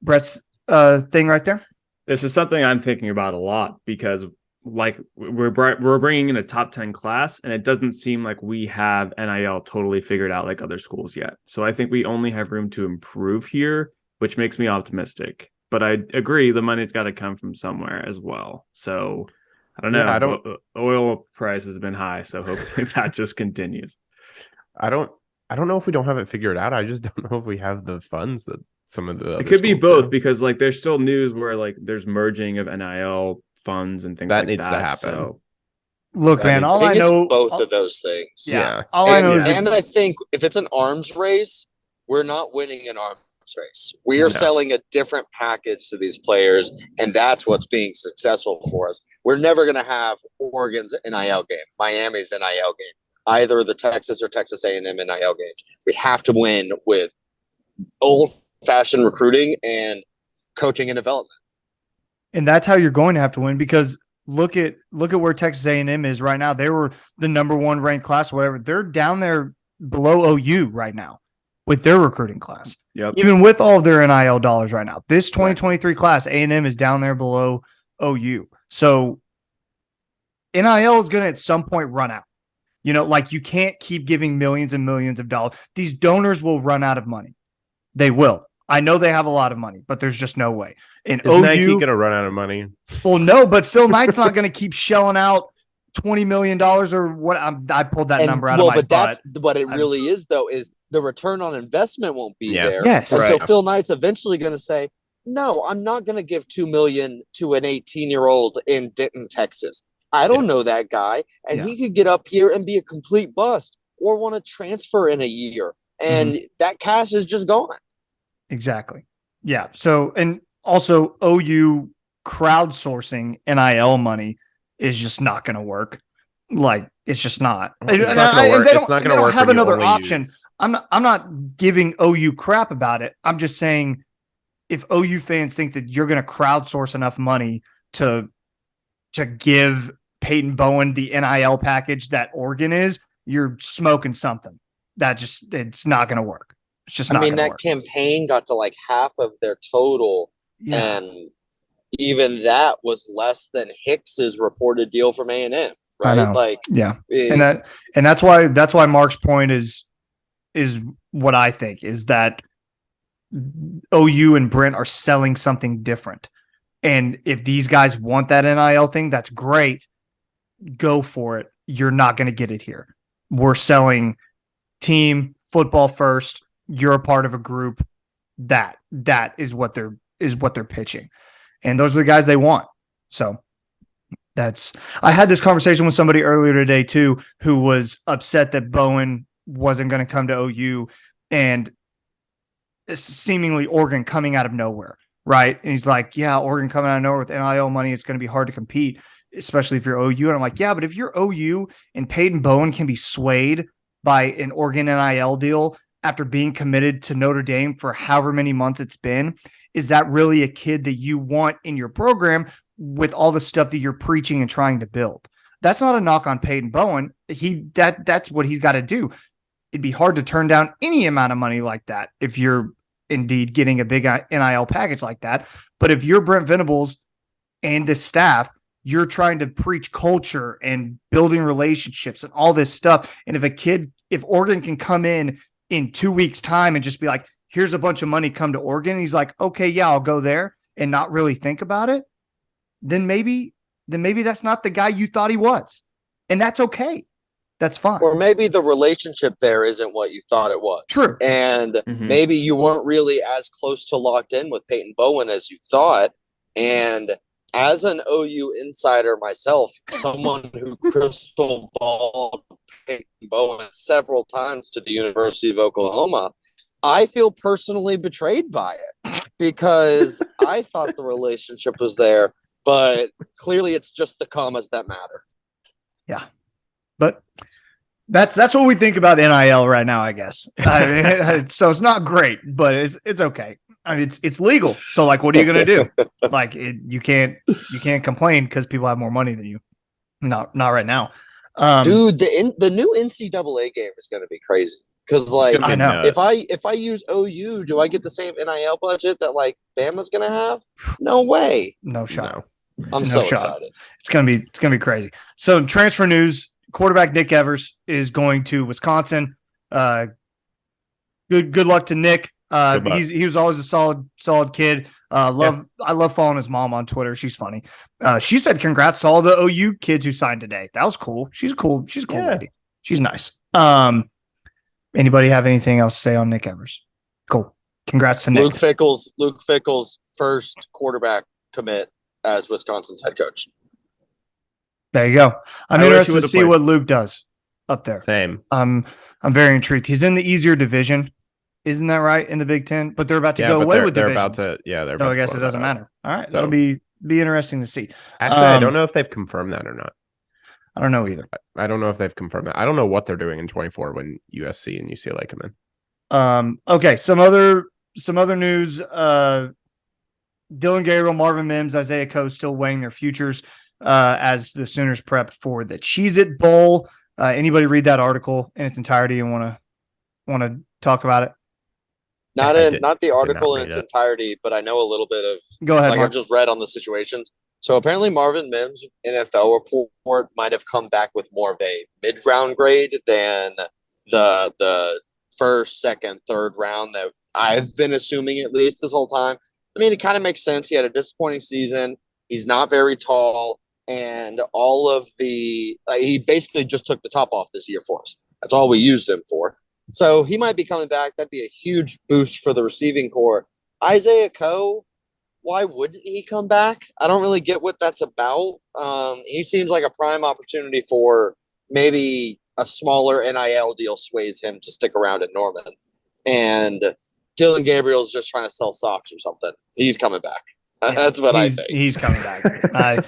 thing right there? This is something I'm thinking about a lot because like we're bringing in a top 10 class and it doesn't seem like we have NIL totally figured out like other schools yet. So I think we only have room to improve here, which makes me optimistic. But I agree the money's got to come from somewhere as well. So I don't know. Oil price has been high, so hopefully that just continues. I don't know if we don't have it figured out. I just don't know if we have the funds that some of the. It could be both because like there's still news where like there's merging of NIL funds and things that like needs that to happen. So. Look, man, all I know both of those things. Yeah. All I know is, and I think if it's an arms race, we're not winning an arms race. We are selling a different package to these players, and that's what's being successful for us. We're never going to have Oregon's NIL game, Miami's NIL game, either the Texas or Texas A&M NIL games. We have to win with old-fashioned recruiting and coaching and development. And that's how you're going to have to win because look at where Texas A&M is right now. They were the number 1 ranked class, whatever. They're down there below OU right now with their recruiting class. Yep. Even with all of their NIL dollars right now, this 2023 class, A&M is down there below OU. So NIL is going to at some point run out. You know, like you can't keep giving millions and millions of dollars. These donors will run out of money. They will. I know they have a lot of money, but there's just no way. And Is Nike going to run out of money? Well, no, but Phil Knight's not going to keep shelling out $20 million or what. I pulled that number out of my butt. That's what it really is, though, is the return on investment won't be there. Yes. And Right. so Phil Knight's eventually going to say, no, I'm not going to give $2 million to an 18-year-old in Denton, Texas. I don't know that guy, and he could get up here and be a complete bust or want to transfer in a year, and that cash is just gone. Exactly. Yeah. So, and also OU crowdsourcing NIL money is just not going to work. Like, it's just not. It's not going to work. It's not going to work. Have when you another only option. use- I'm not giving OU crap about it. I'm just saying, if OU fans think that you're going to crowdsource enough money to give Peyton Bowen the NIL package that Oregon is, you're smoking something. It's not going to work. It's just not. I mean, gonna that work. campaign got to like half of their total, Yeah. and even that was less than Hicks's reported deal from A&M, I right? know. Like, Yeah. it- And that's why Mark's point is what I think is that OU and Brent are selling something different. And if these guys want that NIL thing, that's great. Go for it. You're not going to get it here. We're selling team football first. You're a part of a group. That is what they're pitching. And those are the guys they want. So I had this conversation with somebody earlier today too, who was upset that Bowen wasn't going to come to OU and seemingly Oregon coming out of nowhere. Right. And he's like, yeah, Oregon coming out of nowhere with NIL money, it's going to be hard to compete, especially if you're OU. And I'm like, yeah, but if you're OU and Peyton Bowen can be swayed by an Oregon NIL deal after being committed to Notre Dame for however many months it's been, is that really a kid that you want in your program with all the stuff that you're preaching and trying to build? That's not a knock on Peyton Bowen. That's what he's got to do. It'd be hard to turn down any amount of money like that if you're indeed getting a big NIL package like that. But if you're Brent Venables and the staff, you're trying to preach culture and building relationships and all this stuff. And if Oregon can come in 2 weeks time and just be like, here's a bunch of money, come to Oregon. And he's like, okay, yeah, I'll go there, and not really think about it. Then maybe that's not the guy you thought he was. And that's okay. That's fine. or maybe the relationship there isn't what you thought it was. True. And maybe you weren't really as close to locked in with Peyton Bowen as you thought. And as an OU insider myself, someone who crystal balled Peyton Bowen several times to the University of Oklahoma, I feel personally betrayed by it because I thought the relationship was there, but clearly it's just the commas that matter. Yeah. But that's what we think about NIL right now, I guess. So it's not great, but it's okay. I mean, it's legal. So like, what are you going to do? Like you can't complain because people have more money than you. Not right now. Dude, the new NCAA game is going to be crazy. Because like, I know. if I use OU, do I get the same NIL budget that like Bama's going to have? No way. No shot. I'm No so shot. excited. It's gonna be crazy. So transfer news: quarterback Nick Evers is going to Wisconsin. Good luck to Nick. He was always a solid kid. I love following his mom on Twitter. She's funny. She said congrats to all the OU kids who signed today. That was cool. She's a cool lady. She's nice. Anybody have anything else to say on Nick Evers? Cool. Congrats to Nick. Luke Fickell's first quarterback commit as Wisconsin's head coach. There you go. I'm I wish he interested to would've see played. what Luke does up there. Same. I'm very intrigued. He's in the easier division, isn't that right? In the Big Ten, but they're about to go but away with they're divisions. about to. Yeah, they're. So About I to guess blow it doesn't that up. matter. All right, So- that'll be interesting to see. Actually, I don't know if they've confirmed that or not. I don't know either. I don't know if they've confirmed that. I don't know what they're doing in 24 when USC and UCLA come in. Okay, some other news. Dylan Gabriel, Marvin Mims, Isaiah Coe still weighing their futures as the Sooners prep for the Cheez-It Bowl. Anybody read that article in its entirety and want to want to talk about it? Not the article in read its it. entirety, but I know a little bit of Go ahead, like Mark. I've just read on the situations. So apparently Marvin Mims' NFL report might have come back with more of a mid-round grade than the first, second, third round that I've been assuming at least this whole time. I mean, it kind of makes sense. He had a disappointing season. He's not very tall, and all of he basically just took the top off this year for us. That's all we used him for. So he might be coming back. That'd be a huge boost for the receiving core. Isaiah Coe, why wouldn't he come back? I don't really get what that's about. He seems like a prime opportunity for maybe a smaller NIL deal sways him to stick around at Norman. And Dylan Gabriel's just trying to sell socks or something. He's coming back. That's what I think. He's coming back. I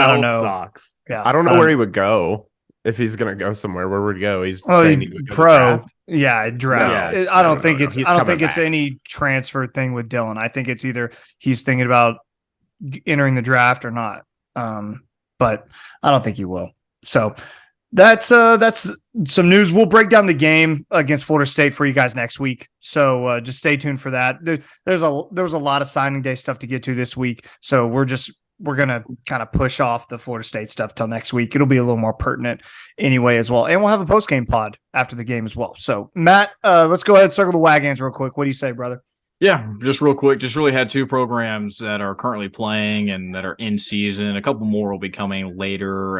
don't know. Socks. Yeah, I don't know where he would go if he's gonna go somewhere. Where would he go? He's saying he would go to pro. draft. Yeah, draft. No, I don't no, think no. it's. He's I don't coming think it's back. any transfer thing with Dylan. I think it's either he's thinking about entering the draft or not. But I don't think he will. So that's some news. We'll break down the game against Florida State for you guys next week. So just stay tuned for that. There was a lot of signing day stuff to get to this week. So we're gonna kind of push off the Florida State stuff till next week. It'll be a little more pertinent anyway as well. And we'll have a post game pod after the game as well. So Matt, let's go ahead and circle the wagons real quick. What do you say, brother? Yeah, just real quick, just really had two programs that are currently playing and that are in season. A couple more will be coming later,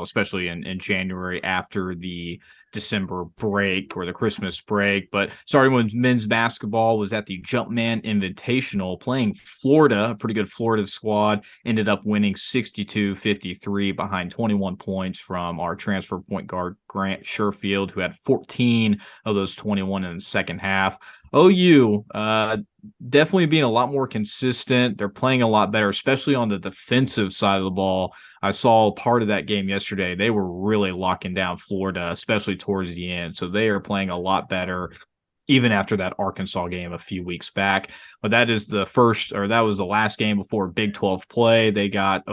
especially in January after the December break or the Christmas break. But starting with men's basketball was at the Jumpman Invitational playing Florida, a pretty good Florida squad, ended up winning 62-53 behind 21 points from our transfer point guard Grant Sherfield, who had 14 of those 21 in the second half. OU definitely being a lot more consistent. They're playing a lot better, especially on the defensive side of the ball. I saw part of that game yesterday. They were really locking down Florida, especially towards the end. So they are playing a lot better, even after that Arkansas game a few weeks back. But that is that was the last game before Big 12 play. They got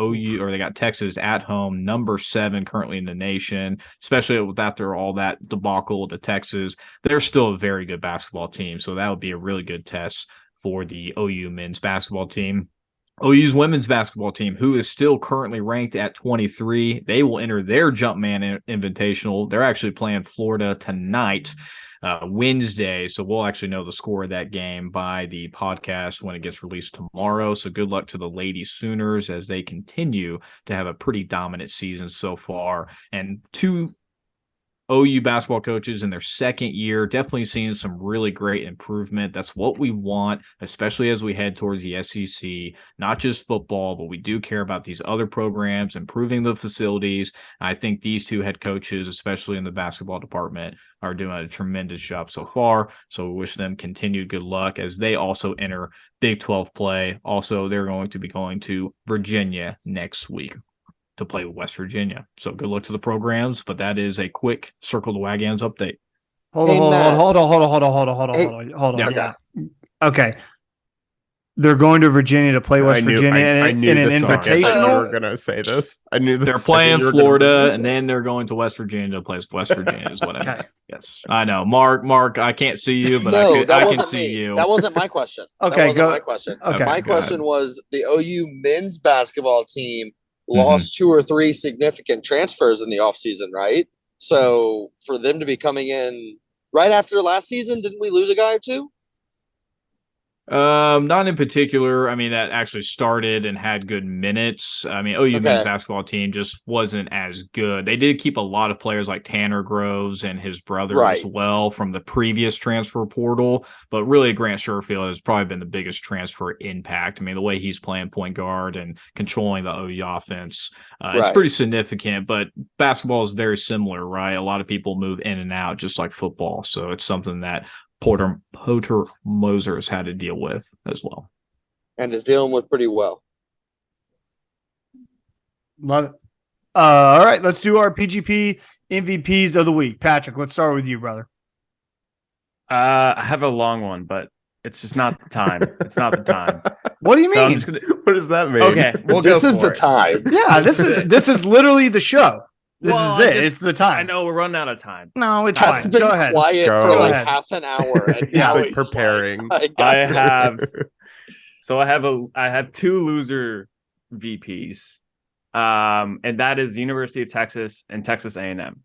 Texas at home, number 7 currently in the nation, especially after all that debacle to Texas. They're still a very good basketball team. So that would be a really good test for the OU men's basketball team. OU's women's basketball team, who is still currently ranked at 23, they will enter their Jumpman Invitational. They're actually playing Florida tonight, Wednesday. So we'll actually know the score of that game by the podcast when it gets released tomorrow. So good luck to the Lady Sooners as they continue to have a pretty dominant season so far. And two OU basketball coaches in their second year, definitely seeing some really great improvement. That's what we want, especially as we head towards the SEC, not just football, but we do care about these other programs, improving the facilities. I think these two head coaches, especially in the basketball department, are doing a tremendous job so far. So we wish them continued good luck as they also enter Big 12 play. Also, they're going to be going to Virginia next week to play with West Virginia. So good luck to the programs, but that is a quick Circle the Wagons update. Hold on. Yeah. Yeah. Okay. They're going to Virginia to play West Virginia in an invitational. You were gonna say this. I knew this. They're playing Florida, and then they're going to West Virginia to play with West Virginia. Is what I meant. Yes, I know, Mark. I can't see you, but I can see you. That wasn't my question. Okay, that wasn't my question. Okay, my question was the OU men's basketball team lost 2 or 3 significant transfers in the offseason, right? So for them to be coming in right after last season, didn't we lose a guy or two? Not in particular. I mean, that actually started and had good minutes. I mean, OU men's basketball team just wasn't as good. They did keep a lot of players like Tanner Groves and his brother as well from the previous transfer portal, but really Grant Sherfield has probably been the biggest transfer impact. I mean, the way he's playing point guard and controlling the OU offense, it's pretty significant, but basketball is very similar, right? A lot of people move in and out just like football. So it's something that Porter Moser's had to deal with as well. And is dealing with pretty well. Love it. All right, let's do our PGP MVPs of the week. Patrick, let's start with you, brother. I have a long one, but it's just not the time. It's not the time. What do you mean? What does that mean? Okay, This is the time. Yeah, this is literally the show. This Well, is I it. just- It's the time. I know we're running out of time. No, it's Pat's fine. been Go ahead. quiet Go. for Go like ahead. half an hour, and Yeah. now He's, like, he's preparing. Like, I have two loser VPs. And that is the University of Texas and Texas A&M,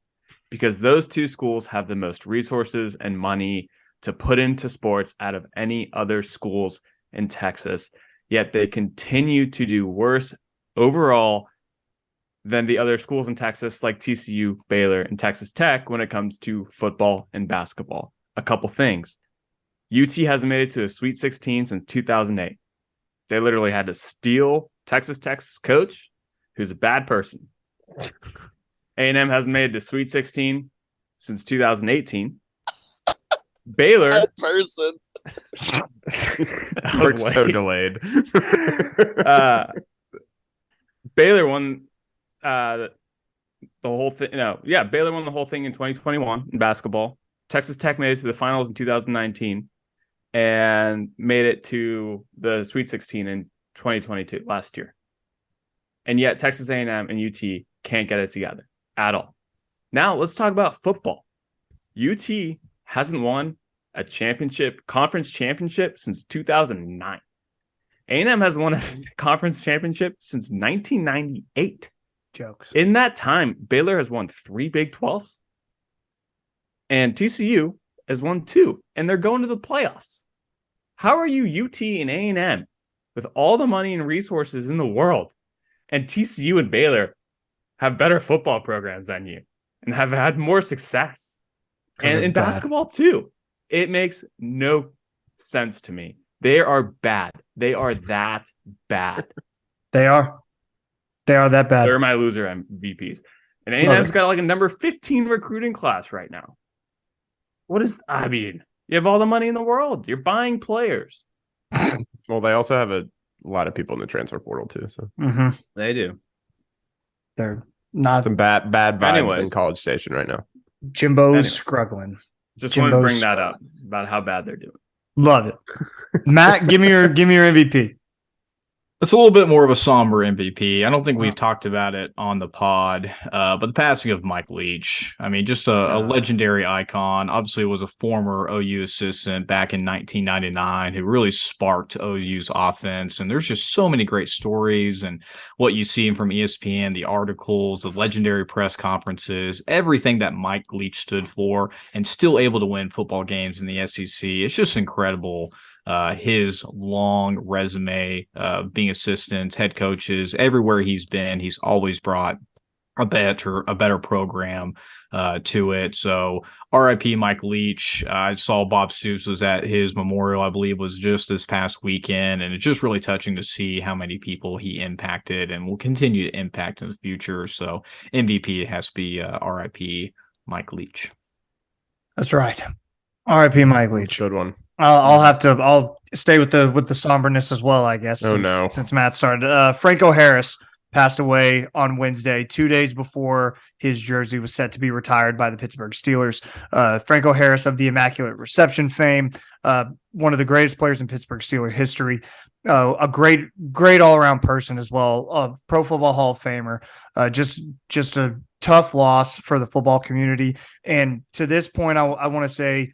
because those two schools have the most resources and money to put into sports out of any other schools in Texas, yet they continue to do worse overall than the other schools in Texas, like TCU, Baylor, and Texas Tech, when it comes to football and basketball. A couple things. UT hasn't made it to a Sweet 16 since 2008. They literally had to steal Texas Tech's coach, who's a bad person. A&M hasn't made it to Sweet 16 since 2018. Baylor. Bad person. We're so delayed. Baylor won the whole thing. Baylor won the whole thing in 2021 in basketball. Texas Tech made it to the finals in 2019 and made it to the Sweet 16 in 2022 last year. And yet Texas A&M and UT can't get it together at all. Now let's talk about football. UT hasn't won a conference championship since 2009. A&M hasn't won a conference championship since 1998. Jokes. In that time, Baylor has won 3 Big 12s, and TCU has won 2, and they're going to the playoffs. How are you UT and A&M with all the money and resources in the world, and TCU and Baylor have better football programs than you and have had more success? And in basketball too. It makes no sense to me. They are bad. They are that bad. They are that bad. They're my loser MVPs. And A&M's got like a number 15 recruiting class right now. You have all the money in the world. You're buying players. Well, they also have a lot of people in the transfer portal too. So They do. They're not. some bad vibes in Anyways. College Station right now. Jimbo's struggling. Just wanted to Jimbo's bring that up about how bad they're doing. Love it. Matt, give me your MVP. It's a little bit more of a somber MVP. I don't think we've talked about it on the pod, but the passing of Mike Leach. I mean, just a legendary icon. Obviously, was a former OU assistant back in 1999 who really sparked OU's offense. And there's just so many great stories and what you see from ESPN, the articles, the legendary press conferences, everything that Mike Leach stood for, and still able to win football games in the SEC. It's just incredible. His long resume, being assistants, head coaches, everywhere he's been, he's always brought a better program to it. So RIP Mike Leach. I saw Bob Stoops was at his memorial, I believe was just this past weekend. And it's just really touching to see how many people he impacted and will continue to impact in the future. So MVP has to be RIP Mike Leach. That's right. RIP Mike Leach. Good one. I'll stay with the somberness as well, I guess. Since Matt started. Franco Harris passed away on Wednesday, 2 days before his jersey was set to be retired by the Pittsburgh Steelers. Franco Harris of the Immaculate Reception fame, one of the greatest players in Pittsburgh Steelers history, a great all-around person as well, a Pro Football Hall of Famer, just a tough loss for the football community. And to this point, I want to say,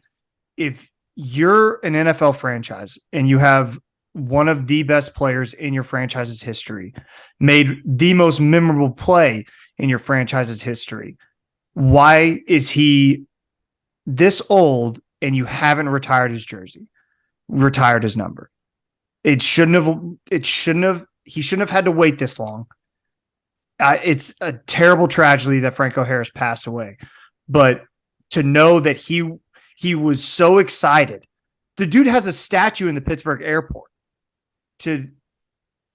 if you're an NFL franchise and you have one of the best players in your franchise's history, made the most memorable play in your franchise's history, why is he this old and you haven't retired his jersey, retired his number? He shouldn't have had to wait this long. It's a terrible tragedy that Franco Harris passed away, but to know that he was so excited. The dude has a statue in the Pittsburgh airport. To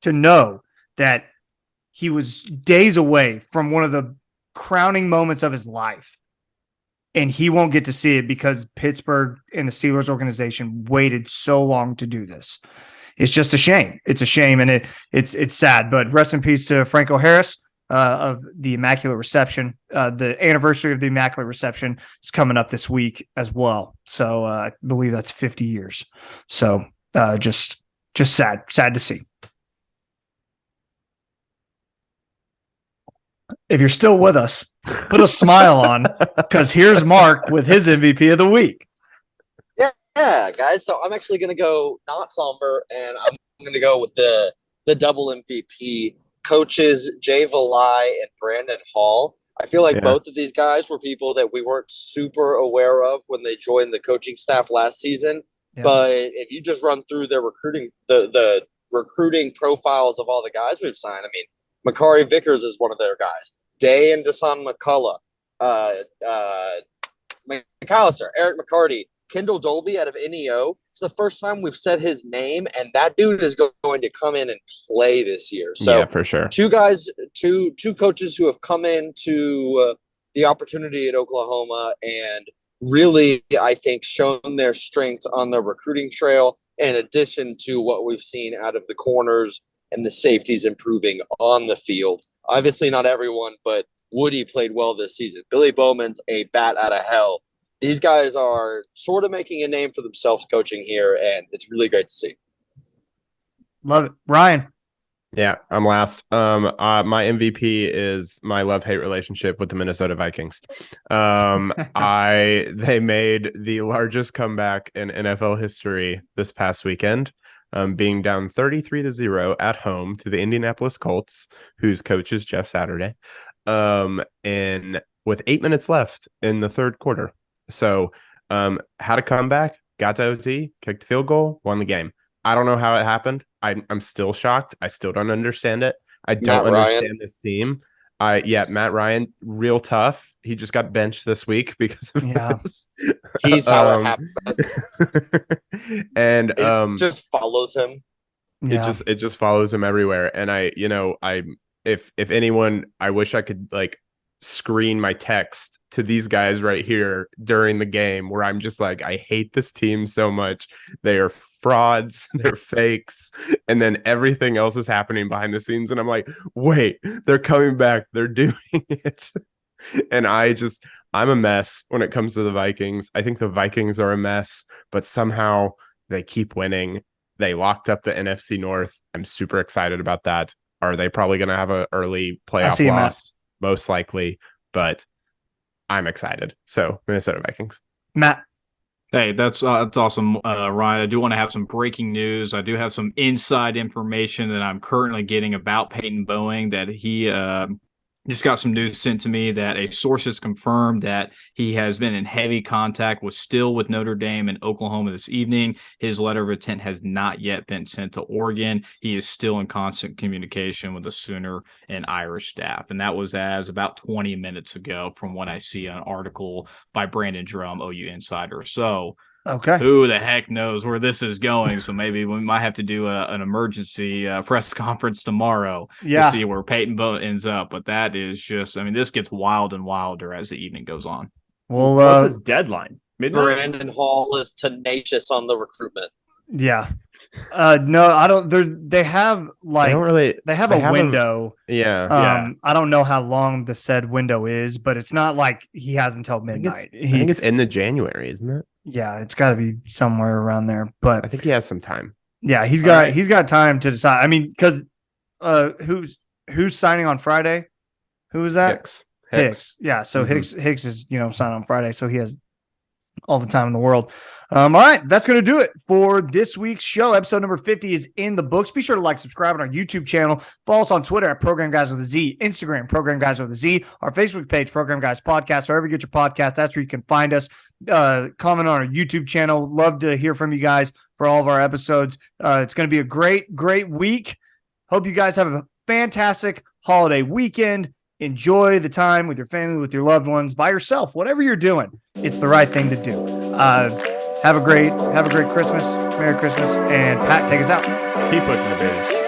know that he was days away from one of the crowning moments of his life, and he won't get to see it because Pittsburgh and the Steelers organization waited so long to do this. It's just a shame. It's a shame, and it's sad. But rest in peace to Franco Harris. Of the Immaculate Reception. The anniversary of the Immaculate Reception is coming up this week as well. So I believe that's 50 years. So just sad to see. if you're still with us, put a smile on, because here's Mark with his MVP of the week. Yeah, guys. So I'm actually going to go not somber, and I'm going to go with the double MVP coaches, Jay Valai and Brandon Hall. I feel like both of these guys were people that we weren't super aware of when they joined the coaching staff last season. Yeah. But if you just run through their recruiting, the recruiting profiles of all the guys we've signed, I mean, Makari Vickers is one of their guys. Day and Desan McCullough, McAllister, Eric McCarty, Kendall Dolby out of NEO. It's the first time we've said his name, and that dude is going to come in and play this year. So yeah, for sure. Two guys, two coaches who have come into the opportunity at Oklahoma and really, I think, shown their strength on the recruiting trail, in addition to what we've seen out of the corners and the safeties improving on the field. Obviously not everyone, but Woody played well this season. Billy Bowman's a bat out of hell. These guys are sort of making a name for themselves coaching here, and it's really great to see. Love it. Ryan. Yeah, I'm last. My MVP is my love-hate relationship with the Minnesota Vikings. They made the largest comeback in NFL history this past weekend, being down 33-0 at home to the Indianapolis Colts, whose coach is Jeff Saturday, and with 8 minutes left in the third quarter. So, had a comeback, got to OT, kicked a field goal, won the game. I don't know how it happened. I'm still shocked. I still don't understand it. I don't understand this team. Matt Ryan, real tough. He just got benched this week because of this. He's how it happened. And it just follows him. Yeah. It just follows him everywhere. And if anyone, I wish I could screen my text to these guys right here during the game where I'm just like, I hate this team so much. They are frauds, they're fakes, and then everything else is happening behind the scenes, and I'm like, wait, they're coming back, they're doing it. And I'm a mess when it comes to the Vikings. I think the Vikings are a mess, but somehow they keep winning. They locked up the NFC North. I'm super excited about that. Are they probably going to have an early playoff loss? Most likely, but I'm excited. So Minnesota Vikings. Matt. Hey, that's awesome, Ryan. I do want to have some breaking news. I do have some inside information that I'm currently getting about Peyton Bowen, that he just got some news sent to me that a source has confirmed that he has been in heavy contact with Notre Dame and Oklahoma this evening. His letter of intent has not yet been sent to Oregon. He is still in constant communication with the Sooner and Irish staff. And that was as about 20 minutes ago from what I see an article by Brandon Drum, OU Insider. So okay, who the heck knows where this is going? So maybe we might have to do an emergency press conference tomorrow to see where Peyton Bowen ends up. But that is just, this gets wild and wilder as the evening goes on. Well, what's his deadline? Midnight? Brandon Hall is tenacious on the recruitment. Yeah. No, I don't. They have a window. I don't know how long the said window is, but it's not like he has until midnight. I think it's in the January, isn't it? Yeah, it's got to be somewhere around there. But I think he has some time. Yeah, he's got time to decide. Because who's signing on Friday? Who is that? Hicks. Yeah, so Hicks is signing on Friday, so he has all the time in the world. All right, that's going to do it for this week's show. Episode number 50 is in the books. Be sure to subscribe on our YouTube channel. Follow us on Twitter at Program Guys with a Z, Instagram, Program Guys with a Z, our Facebook page, Program Guys Podcast, wherever you get your podcast, that's where you can find us. Comment on our YouTube channel. Love to hear from you guys for all of our episodes. It's going to be a great, great week. Hope you guys have a fantastic holiday weekend. Enjoy the time with your family, with your loved ones, by yourself, whatever you're doing. It's the right thing to do. Have a great Christmas. Merry Christmas. And Pat, take us out. Keep pushing it, baby.